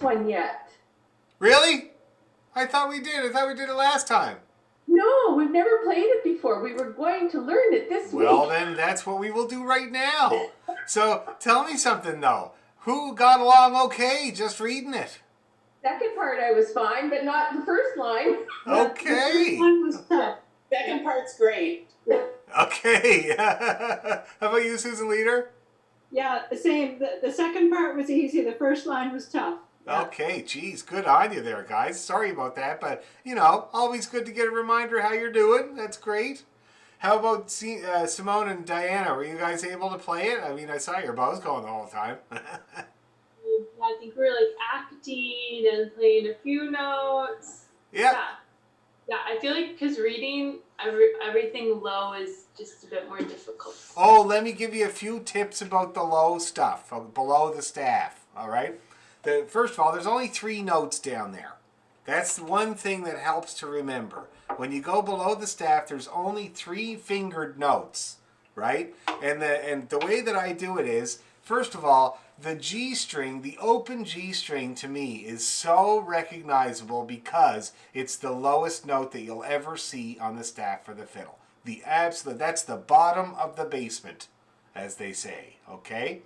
One yet. Really? I thought we did. I thought we did it last time. No, we've never played it before. We were going to learn it this week. Well, then that's what we will do right now. So tell me something, though. Who got along okay just reading it? Second part I was fine, but not the first line. Okay. One was tough. Second part's great. Okay. How about you, Susan Leader? Yeah, the same. The second part was easy. The first line was tough. Okay, geez, good on you there, guys. Sorry about that, but, you know, always good to get a reminder how you're doing. That's great. How about Simone and Diana? Were you guys able to play it? I mean, I saw your bows going the whole time. I think we were like acting and playing a few notes. Yep. Yeah, I feel like because reading everything low is just a bit more difficult. Oh, let me give you a few tips about the low stuff, below the staff, all right? First of all, there's only 3 notes down there. That's the one thing that helps to remember. When you go below the staff, there's only 3 fingered notes, right? And the way that I do it is, first of all, the G string, the open G string to me is so recognizable because it's the lowest note that you'll ever see on the staff for the fiddle. That's the bottom of the basement, as they say, okay?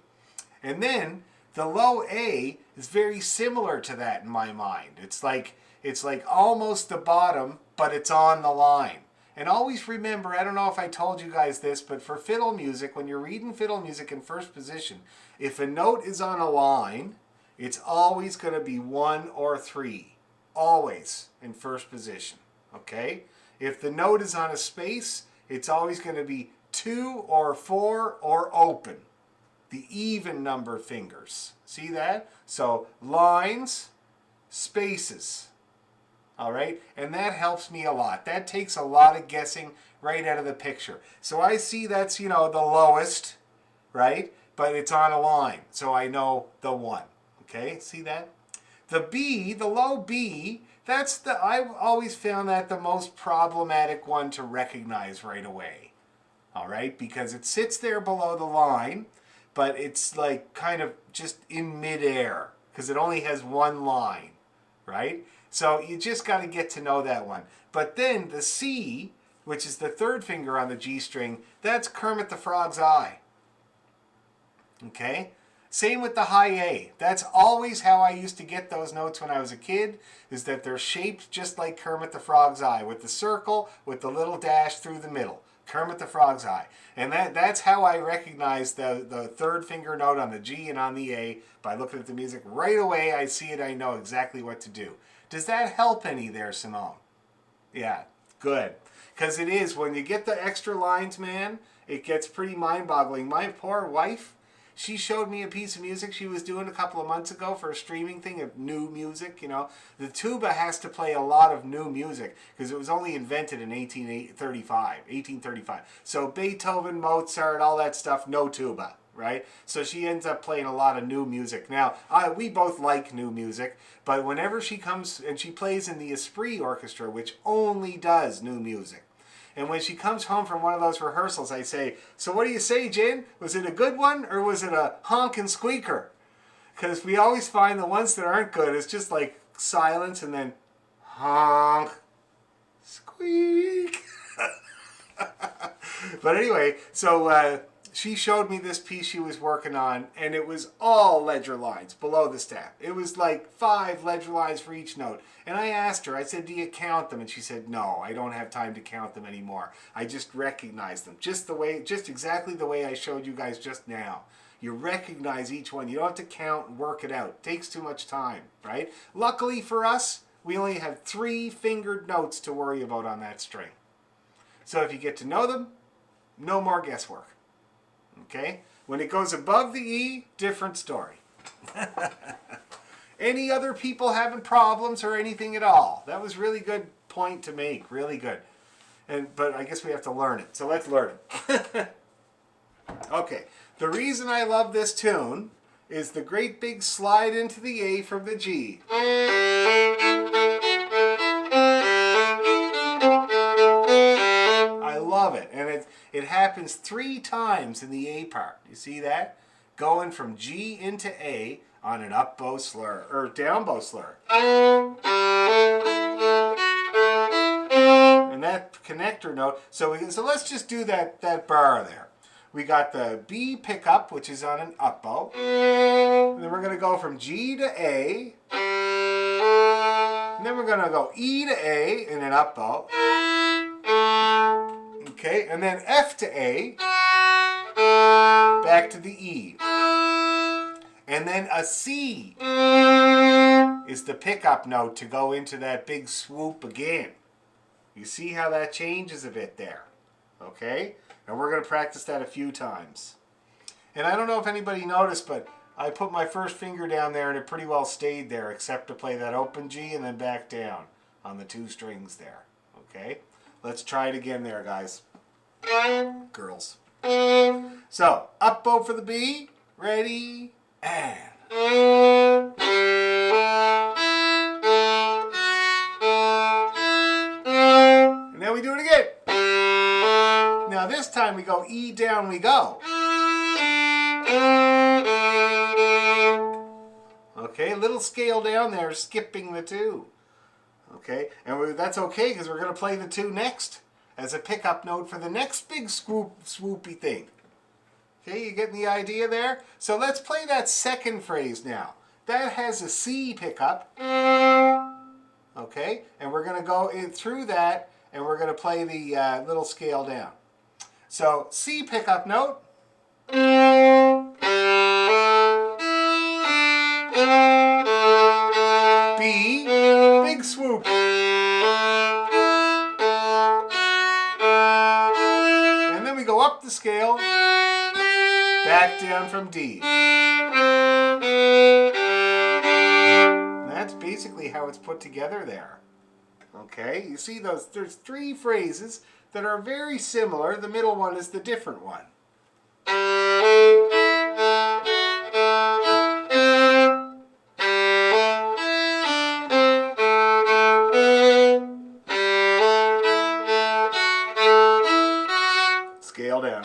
And then the low A is very similar to that in my mind. It's like almost the bottom, but it's on the line. And always remember, I don't know if I told you guys this, but for fiddle music, when you're reading fiddle music in first position, if a note is on a line, it's always going to be 1 or 3. Always in first position, okay? If the note is on a space, it's always going to be 2 or 4 or open. The even number fingers. See that? So lines, spaces. All right? And that helps me a lot. That takes a lot of guessing right out of the picture. So I see that's, the lowest, right? But it's on a line. So I know the 1. Okay? See that? The B, the low B, I've always found that the most problematic one to recognize right away. All right? Because it sits there below the line, but it's like kind of just in midair because it only has 1 line, right? So you just got to get to know that one. But then the C, which is the 3rd finger on the G string, that's Kermit the Frog's eye. Okay? Same with the high A. That's always how I used to get those notes when I was a kid, is that they're shaped just like Kermit the Frog's eye, with the circle, with the little dash through the middle. Kermit the Frog's eye. And that's how I recognize the 3rd finger note on the G and on the A by looking at the music. Right away I see it, I know exactly what to do. Does that help any there, Simone? Yeah, good. Because it is, when you get the extra lines, man, it gets pretty mind-boggling. My poor wife, she showed me a piece of music she was doing a couple of months ago for a streaming thing of new music, The tuba has to play a lot of new music because it was only invented in 1835. So Beethoven, Mozart, all that stuff, no tuba, right? So she ends up playing a lot of new music. Now, we both like new music, but whenever she comes, and she plays in the Esprit Orchestra, which only does new music. And when she comes home from one of those rehearsals, I say, so what do you say, Jen? Was it a good one or was it a honk and squeaker? Because we always find the ones that aren't good, it's just like silence and then honk, squeak. But anyway, so she showed me this piece she was working on, and it was all ledger lines below the staff. It was like 5 ledger lines for each note. And I asked her, I said, do you count them? And she said, no, I don't have time to count them anymore. I just recognize them. Just exactly the way I showed you guys just now. You recognize each one. You don't have to count and work it out. It takes too much time, right? Luckily for us, we only have 3 fingered notes to worry about on that string. So if you get to know them, no more guesswork. Okay? When it goes above the E, different story. Any other people having problems or anything at all? That was really good point to make. Really good. But I guess we have to learn it. So let's learn it. Okay. The reason I love this tune is the great big slide into the A from the G. I love it. And it happens 3 times in the A part. You see that? Going from G into A on an up bow slur, or down bow slur. And that connector note, so let's just do that bar there. We got the B pickup, which is on an up bow. And then we're going to go from G to A. And then we're going to go E to A in an up bow. Okay, and then F to A. Back to the E. And then a C is the pickup note to go into that big swoop again. You see how that changes a bit there. Okay? And we're going to practice that a few times. And I don't know if anybody noticed, but I put my first finger down there and it pretty well stayed there, except to play that open G and then back down on the 2 strings there. Okay? Let's try it again there, guys. Girls. So, up bow for the B. Ready? And. And then we do it again. Now this time we go E down we go. Okay, a little scale down there, skipping the 2. Okay, and that's okay because we're going to play the 2 next as a pickup note for the next big swoopy thing. Okay, you getting the idea there? So let's play that second phrase now. That has a C pickup. Okay, and we're going to go in through that and we're going to play the little scale down. So C pickup note. B, big swoop. And then we go up the scale, back down from D. And that's basically how it's put together there. Okay, you see there's 3 phrases that are very similar. The middle one is the different one. Scale down.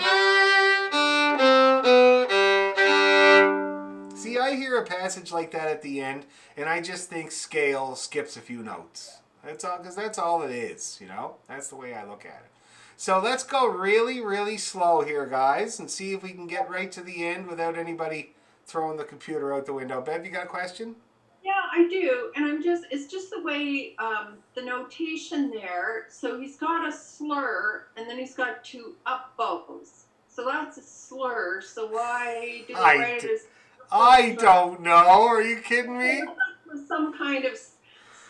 See, I hear a passage like that at the end, and I just think scale skips a few notes. That's all, because that's all it is, you know? That's the way I look at it. So let's go really, really slow here, guys, and see if we can get right to the end without anybody throwing the computer out the window. Bev, you got a question? Yeah, I do, and it's just the way the notation there. So he's got a slur, and then he's got 2 up bows. So that's a slur. So why do they write it as? I don't know. Are you kidding me? Some kind of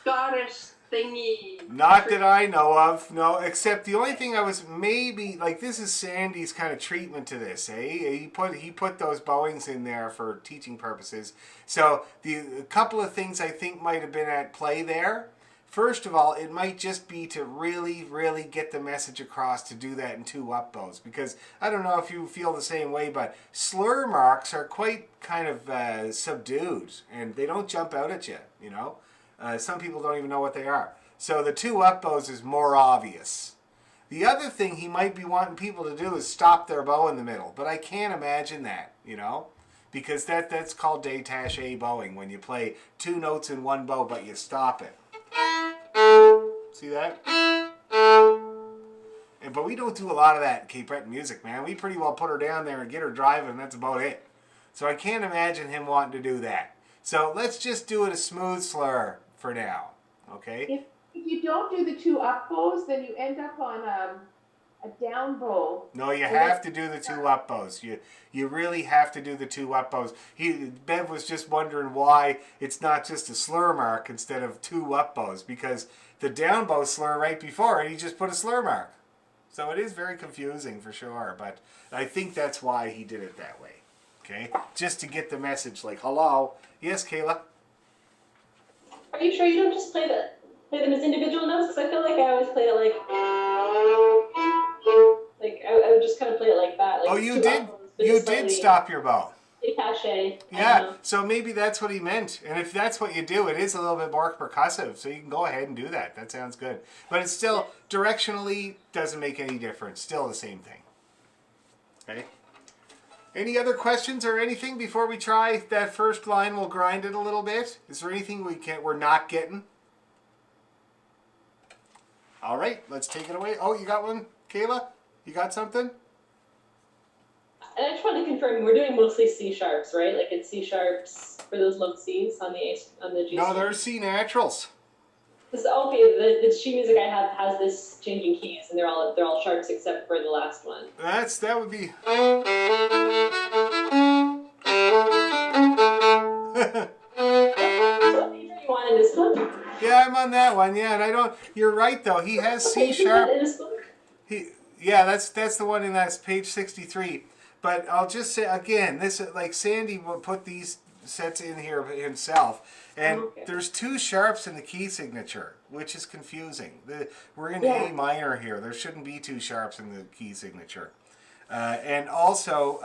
Scottish thingy. Not that I know of, no, except the only thing I was maybe, like, this is Sandy's kind of treatment to this, eh? He put those bowings in there for teaching purposes. So a couple of things I think might have been at play there. First of all, it might just be to really, really get the message across to do that in 2 up bows. Because I don't know if you feel the same way, but slur marks are quite kind of subdued. And they don't jump out at you, you know. Some people don't even know what they are. So the 2 up bows is more obvious. The other thing he might be wanting people to do is stop their bow in the middle. But I can't imagine that, you know. Because that's called détaché bowing. When you play 2 notes in 1 bow, but you stop it. See that? But we don't do a lot of that in Cape Breton music, man. We pretty well put her down there and get her driving, and that's about it. So I can't imagine him wanting to do that. So let's just do it a smooth slur for now, okay? If you don't do the 2 up bows, then you end up on a down bow. No, you have to do the 2 up bows. You really have to do the 2 up bows. Bev was just wondering why it's not just a slur mark instead of 2 up bows, because the down bow slur right before it, he just put a slur mark. So it is very confusing for sure, but I think that's why he did it that way. Okay? Just to get the message like, hello. Yes, Kayla? Are you sure you don't just play them as individual notes? Because I feel like I always play it like I would just kind of play it like that. Like, oh, you did? You did stop your bow. Détaché. Yeah, so maybe that's what he meant. And if that's what you do, it is a little bit more percussive. So you can go ahead and do that. That sounds good. But it's still, directionally, doesn't make any difference. Still the same thing. Okay? Any other questions or anything before we try that first line? We'll grind it a little bit. Is there anything we're not getting? All right, let's take it away. Oh, you got one, Kayla? You got something? And I just want to confirm, we're doing mostly C sharps, right? Like it's C sharps for those low Cs on the G. No, they're C naturals. Okay, the sheet music I have has this changing keys, and they're all sharps except for the last one. That would be. So you wanted this one? Yeah, I'm on that one. Yeah, and I don't. You're right though. He has C sharp. Yeah, that's the one in that's page 63. But I'll just say again, this like Sandy will put these sets in here himself, and there's 2 sharps in the key signature, which is confusing. We're in A minor here. There shouldn't be 2 sharps in the key signature, and also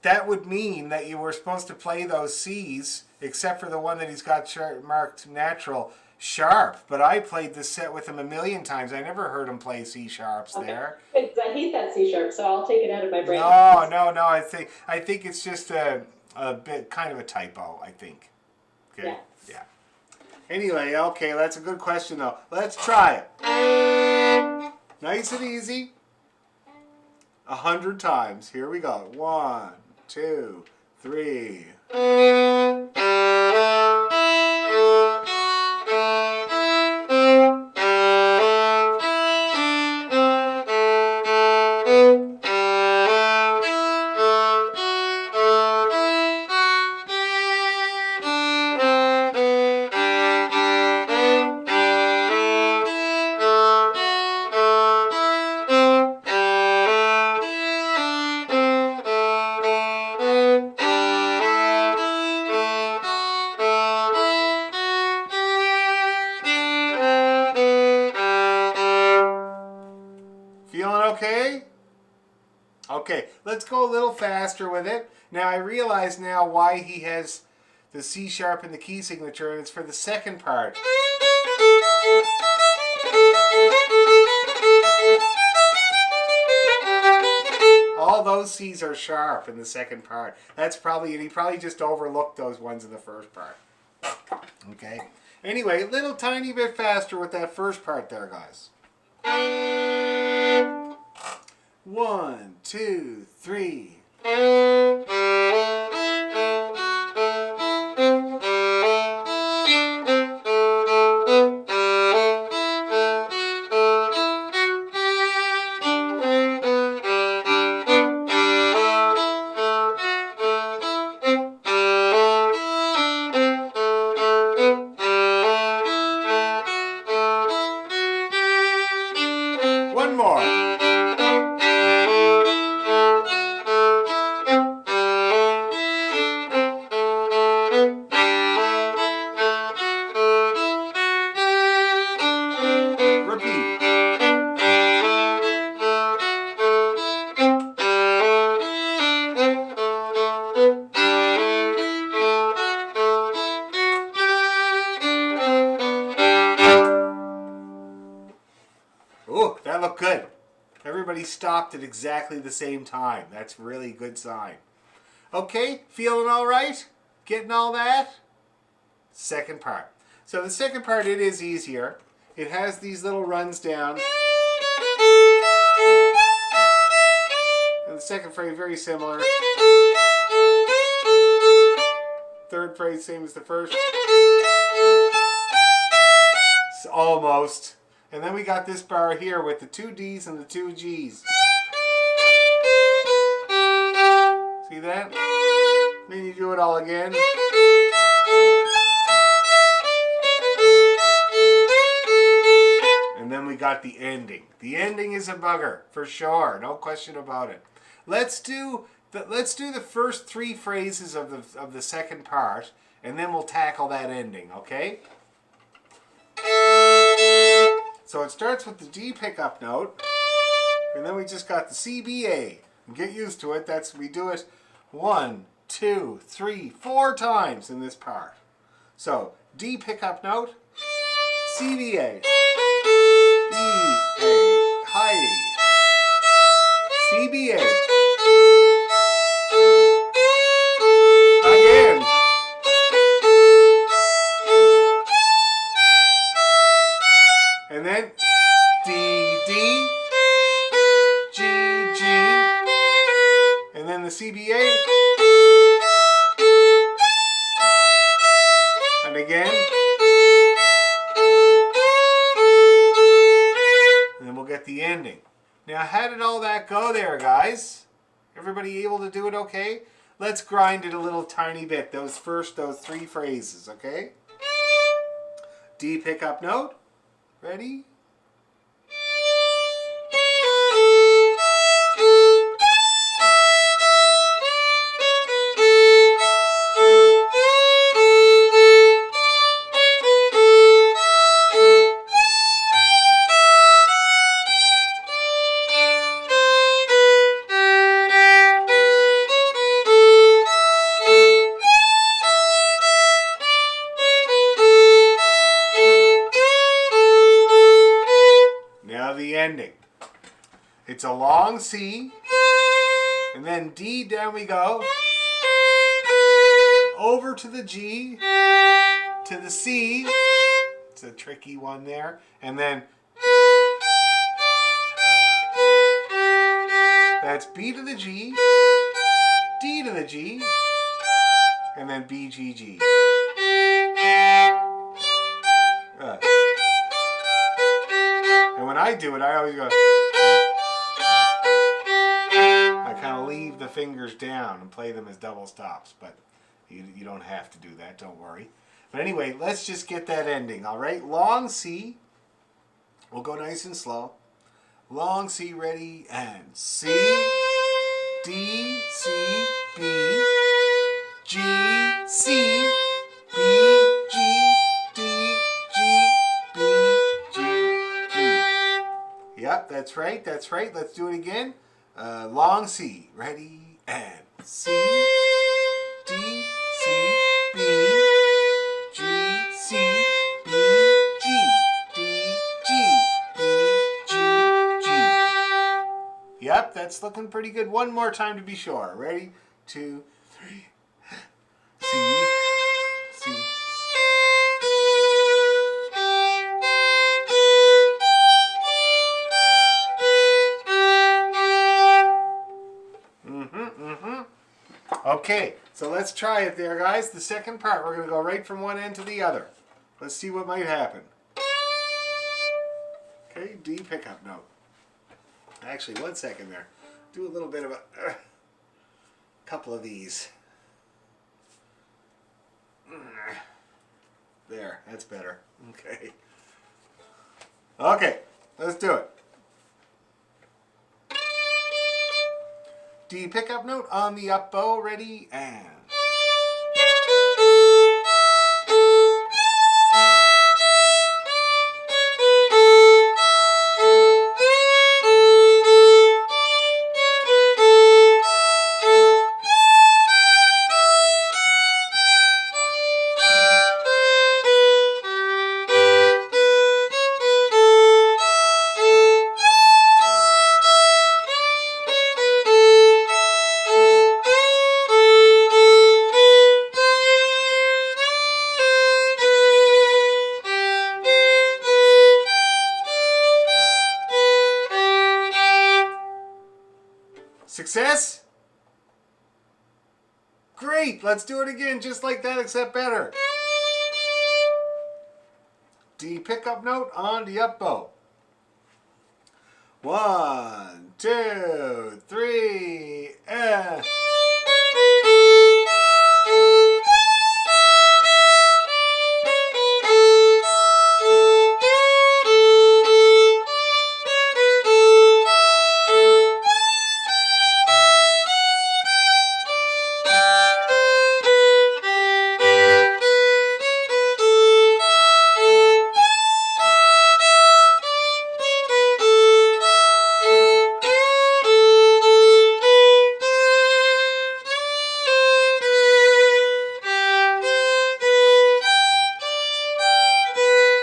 that would mean that you were supposed to play those C's, except for the one that he's got marked natural, sharp. But I played this set with him a million times. I never heard him play C sharps there. Because I hate that C sharp, so I'll take it out of my brain. No. I think it's just a bit kind of a typo, I think. Okay. Yeah. Yeah. Anyway, okay, that's a good question though. Let's try it. Nice and easy. 100 times. Here we go. 1, 2, 3. Feeling okay? Okay, let's go a little faster with it. Now I realize now why he has the C sharp in the key signature, and it's for the second part. All those C's are sharp in the second part. That's probably, and he probably just overlooked those ones in the first part. Okay. Anyway, a little tiny bit faster with that first part there, guys. 1, 2, 3. One more. Repeat. Oh, that looked good. Everybody stopped at exactly the same time. That's really a good sign. Okay, feeling all right? Getting all that? Second part. So the second part, it is easier. It has these little runs down. And the second phrase, very similar. Third phrase, same as the first. Almost. And then we got this bar here with the 2 D's and the 2 G's. See that? Then you do it all again. And then we got the ending. The ending is a bugger, for sure. No question about it. Let's do the first 3 phrases of the second part, and then we'll tackle that ending, okay? So it starts with the D pickup note, and then we just got the CBA. Get used to it. We do it 1, 2, 3, 4 times in this part. So D pickup note, CBA, E, A, high, CBA, again. And then D, D, G, G, and then the CBA, and again, and then we'll get the ending. Now, how did all that go there, guys? Everybody able to do it okay? Let's grind it a little tiny bit, those 3 phrases, okay? D pickup note. Ready? Ending. It's a long C, and then D, down we go, over to the G, to the C. It's a tricky one there. And then that's B to the G, D to the G, and then B, G, G. And when I do it, I always go. I kind of leave the fingers down and play them as double stops, but you don't have to do that, don't worry. But anyway, let's just get that ending, all right? Long C. We'll go nice and slow. Long C, ready, and C, D, C, B, G, C, B, G, D, G, B, G, G. Yep, that's right, that's right. Let's do it again. Long C, ready, and C, D, C, B, G, C, B, G, D, G, B, G, G. Yep, that's looking pretty good. One more time to be sure. Ready? 2, 3. C, C. Okay, so let's try it there, guys. The second part, we're going to go right from one end to the other. Let's see what might happen. Okay, D pickup note. Actually, 1 second there. Do a little bit of a couple of these. There, that's better. Okay. Okay, let's do it. D pickup note on the up bow, ready, and... Success? Great! Let's do it again just like that, except better. D pickup note on the up bow. 1, 2, 3, and...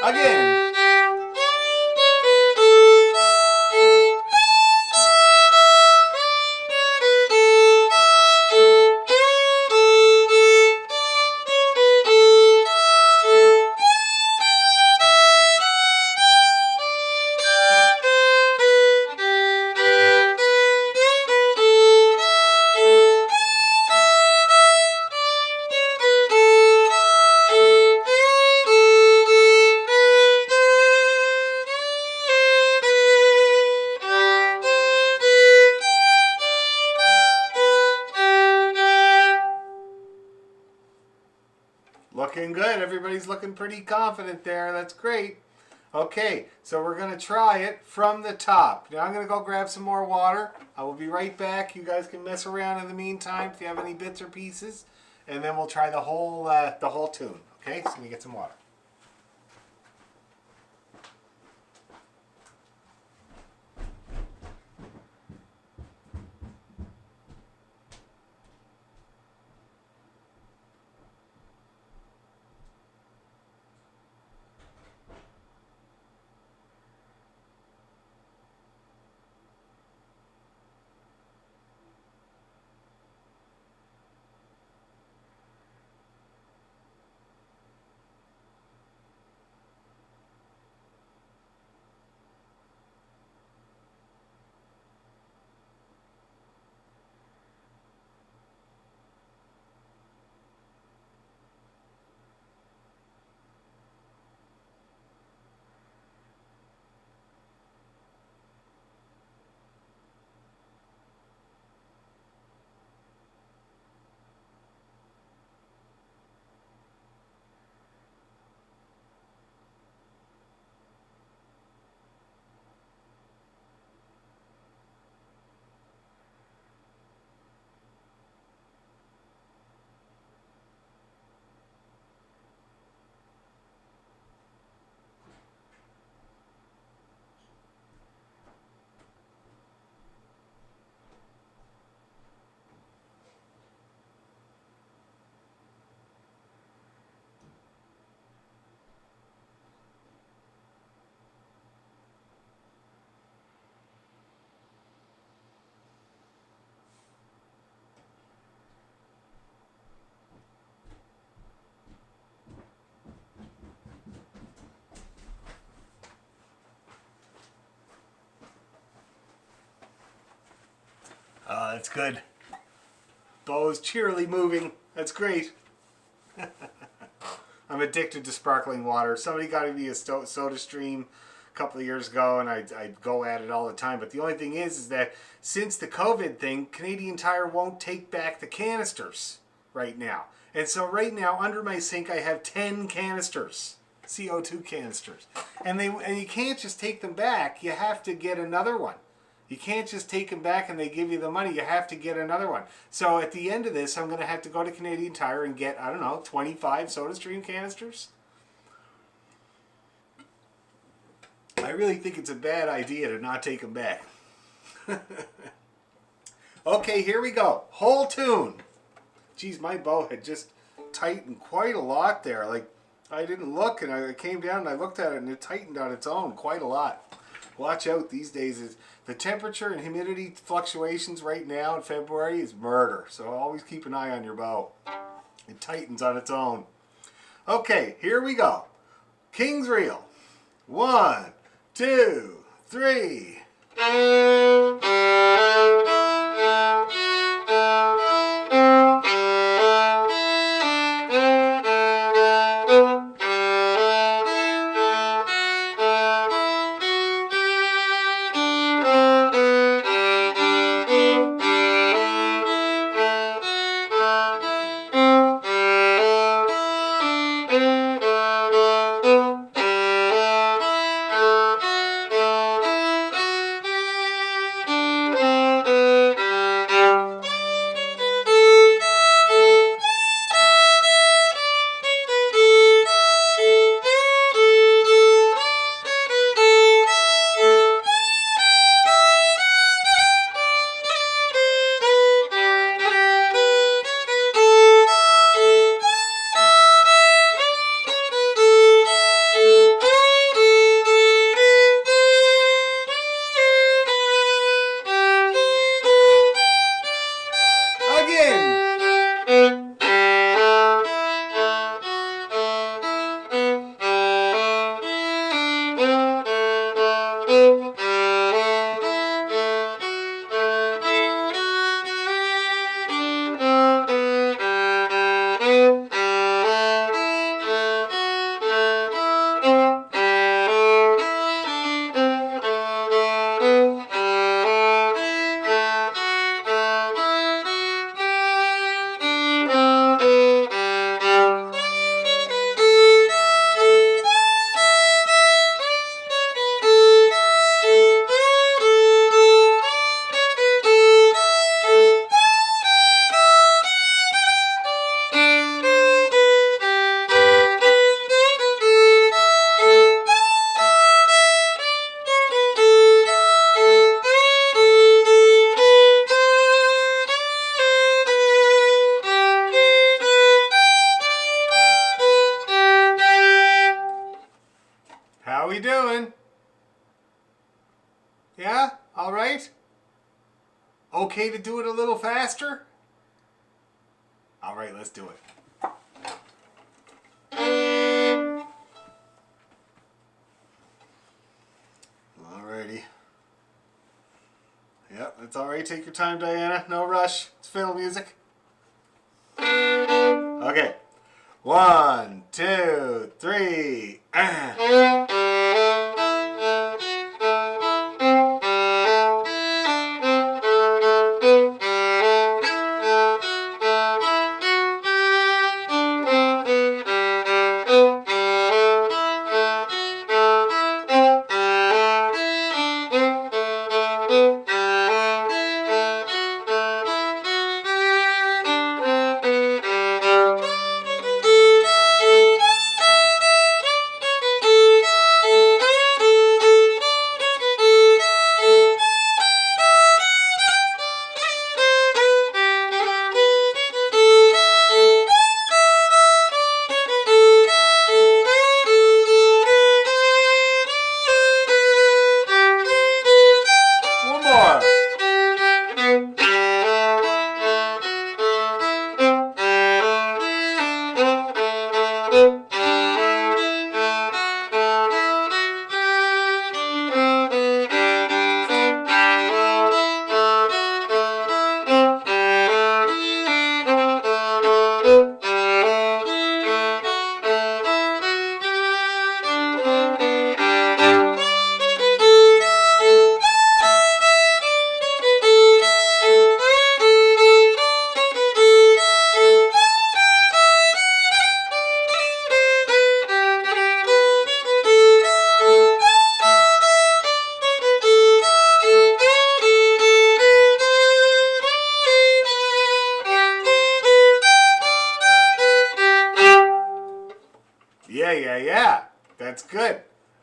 Again. Looking good. Everybody's looking pretty confident there. That's great. Okay, so we're going to try it from the top. Now I'm going to go grab some more water. I will be right back. You guys can mess around in the meantime if you have any bits or pieces. And then we'll try the whole tune. Okay, so let me get some water. That's good. Bow's cheerily moving. That's great. I'm addicted to sparkling water. Somebody got me a soda stream a couple of years ago, and I go at it all the time. But the only thing is that since the COVID thing, Canadian Tire won't take back the canisters right now. And so right now, under my sink, I have 10 canisters, CO2 canisters. And you can't just take them back. You have to get another one. You can't just take them back and they give you the money. You have to get another one. So at the end of this, I'm going to have to go to Canadian Tire and get, I don't know, 25 SodaStream canisters. I really think it's a bad idea to not take them back. Okay, here we go. Whole tune. Geez, my bow had just tightened quite a lot there. Like, I didn't look, and I came down and I looked at it, and it tightened on its own quite a lot. Watch out these days. Is the temperature and humidity fluctuations right now in February is murder. So always keep an eye on your bow. It tightens on its own. Okay, here we go. King's Reel. 1, 2, 3. How we doing? Yeah? All right? Okay to do it a little faster? All right, let's do it. Alrighty. Yep, that's all right. Take your time, Diana. No rush. It's fiddle music. Okay. 1, 2, 3.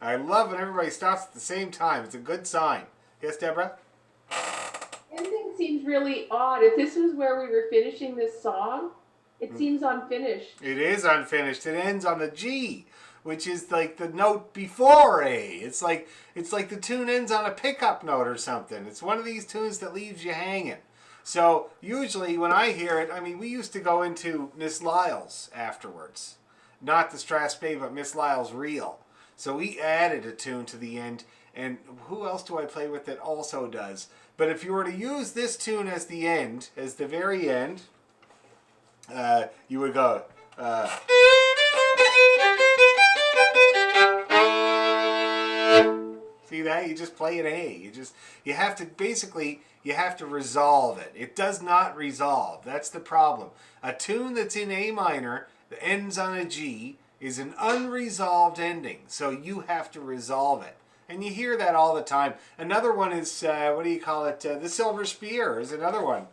I love when everybody stops at the same time. It's a good sign. Yes, Deborah? Ending seems really odd. If this was where we were finishing this song, it seems unfinished. It is unfinished. It ends on the G, which is like the note before A. It's like the tune ends on a pickup note or something. It's one of these tunes that leaves you hanging. So usually when I hear it, I mean, we used to go into Miss Lyle's afterwards. Not the Strasberg, but Miss Lyle's Reel. So we added a tune to the end. And who else do I play with that also does? But if you were to use this tune as the end, as the very end, you would go. See that? You just play an A. You have to resolve it. It does not resolve. That's the problem. A tune that's in A minor that ends on a G is an unresolved ending. So you have to resolve it. And you hear that all the time. Another one is, what do you call it? The Silver Spear is another one.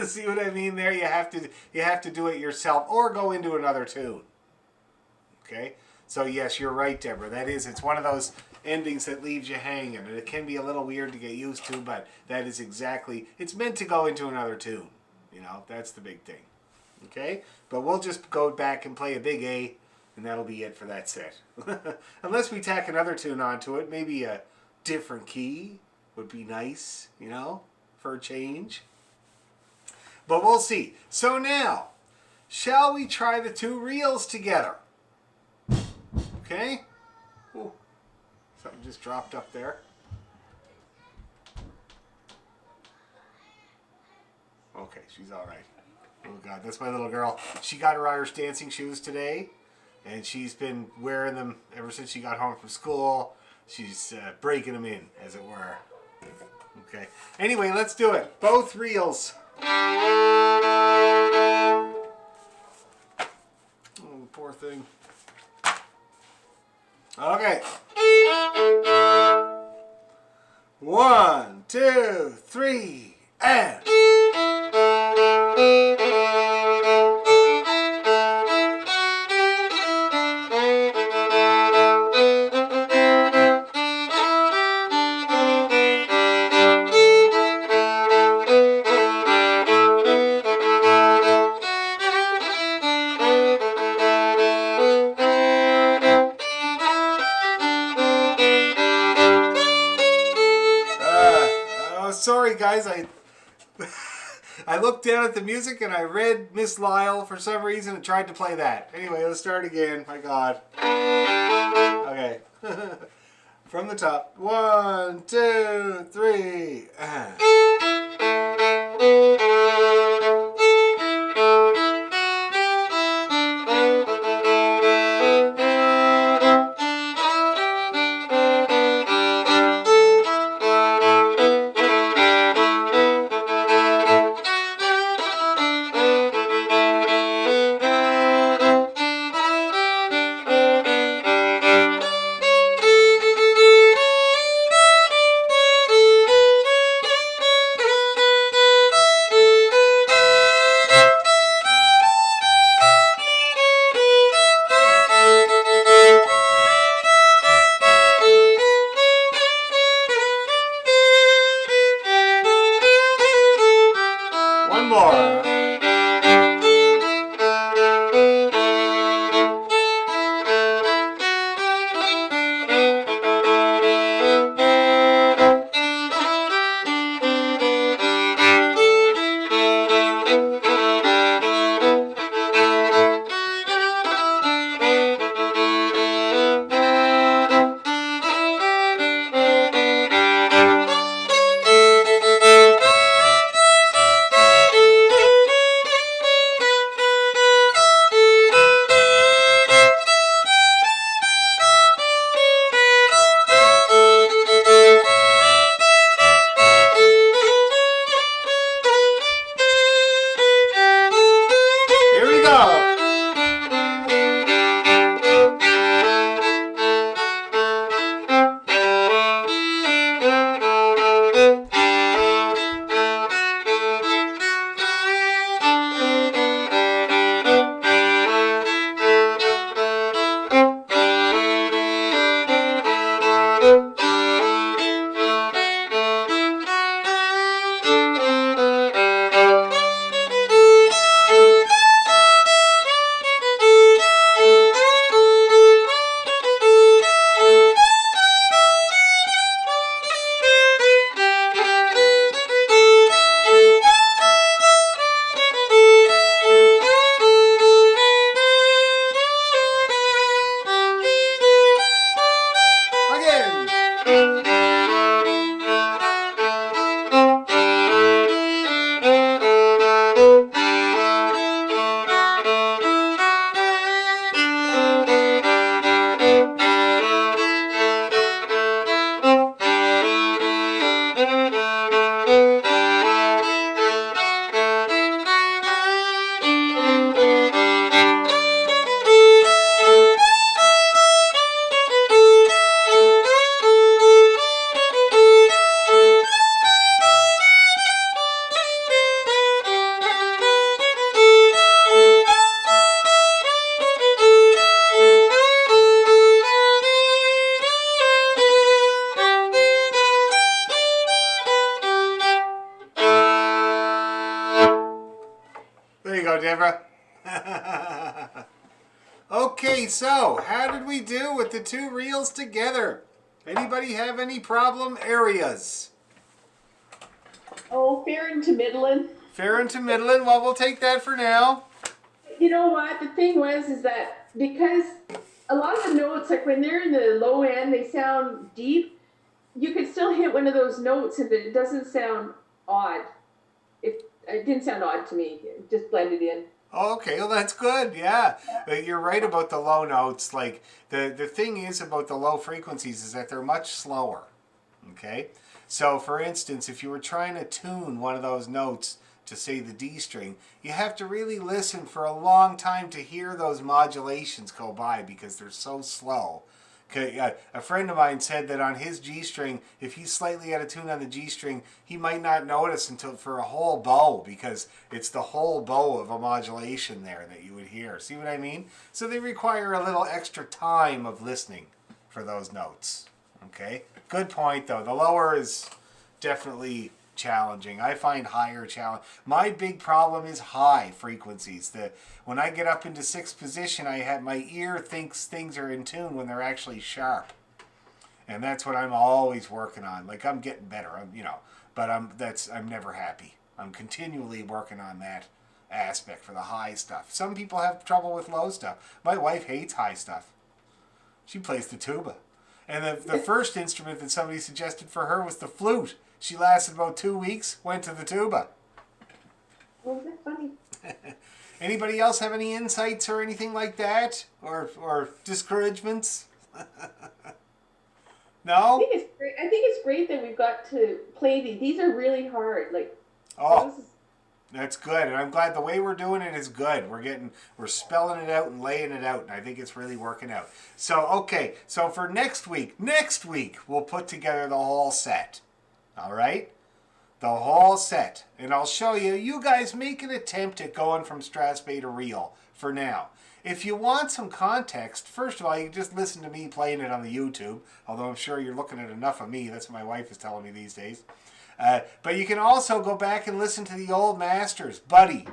See what I mean there? You have to do it yourself or go into another tune. Okay? So yes, you're right, Deborah. It's one of those endings that leaves you hanging, and it can be a little weird to get used to, but that is exactly, it's meant to go into another tune. You know, that's the big thing. Okay? But we'll just go back and play a big A, and that'll be it for that set. Unless we tack another tune onto it, maybe a different key would be nice, you know, for a change. But we'll see. So now, shall we try the two reels together? Okay? Ooh, something just dropped up there. Okay, she's all right. Oh God, that's my little girl. She got her Irish dancing shoes today, and she's been wearing them ever since she got home from school. She's breaking them in, as it were. Okay. Anyway, let's do it. Both reels. Oh, poor thing. Okay. 1, 2, 3, and. Sorry guys, I looked down at the music and I read Miss Lyle for some reason and tried to play that. Anyway, let's start again. My God. Okay. From the top. 1, 2, 3. One more. There you go, Deborah. Okay, so how did we do with the two reels together? Anybody have any problem areas? Oh, fair into middling. Fair into middling. Well, we'll take that for now. You know what? The thing is that because a lot of the notes, like when they're in the low end, they sound deep. You could still hit one of those notes and it doesn't sound odd. It didn't sound odd to me. It just blended in. Okay, well that's good. Yeah, you're right about the low notes. Like the thing is about the low frequencies is that they're much slower. Okay, so for instance, if you were trying to tune one of those notes to say the D string, you have to really listen for a long time to hear those modulations go by because they're so slow. Okay, a friend of mine said that on his G string, if he's slightly out of tune on the G string, he might not notice until for a whole bow because it's the whole bow of a modulation there that you would hear. See what I mean? So they require a little extra time of listening for those notes. Okay, good point though. The lower is definitely challenging. I find higher challenge. My big problem is high frequencies. When I get up into sixth position, my ear thinks things are in tune when they're actually sharp, and that's what I'm always working on. Like I'm getting better, but I'm never happy. I'm continually working on that aspect for the high stuff. Some people have trouble with low stuff. My wife hates high stuff. She plays the tuba, and the first instrument that somebody suggested for her was the flute. She lasted about 2 weeks, went to the tuba. Oh, is that funny? Anybody else have any insights or anything like that? Or discouragements? No? I think it's great that we've got to play these. These are really hard. Oh, that's good. And I'm glad the way we're doing it is good. We're spelling it out and laying it out, and I think it's really working out. So, okay. So for next week, we'll put together the whole set. All right? The whole set. And I'll show you. You guys make an attempt at going from Strasbourg to reel for now. If you want some context, first of all, you can just listen to me playing it on the YouTube, although I'm sure you're looking at enough of me. That's what my wife is telling me these days. But you can also go back and listen to the old masters. Buddy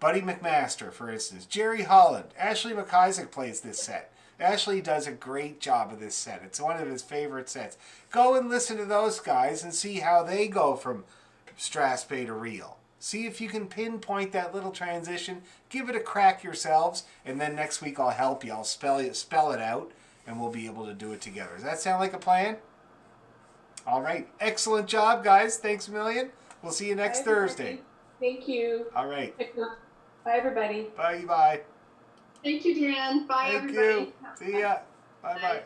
McMaster, for instance. Jerry Holland. Ashley McIsaac plays this set. Ashley does a great job of this set. It's one of his favorite sets. Go and listen to those guys and see how they go from Strasbourg to reel. See if you can pinpoint that little transition. Give it a crack yourselves, and then next week I'll help you. I'll spell it out, and we'll be able to do it together. Does that sound like a plan? All right. Excellent job, guys. Thanks a million. We'll see you next Thursday. Thank you. All right. Bye, everybody. Bye. Thank you, Dan. Bye, Thank everybody. you. See ya. Bye-bye.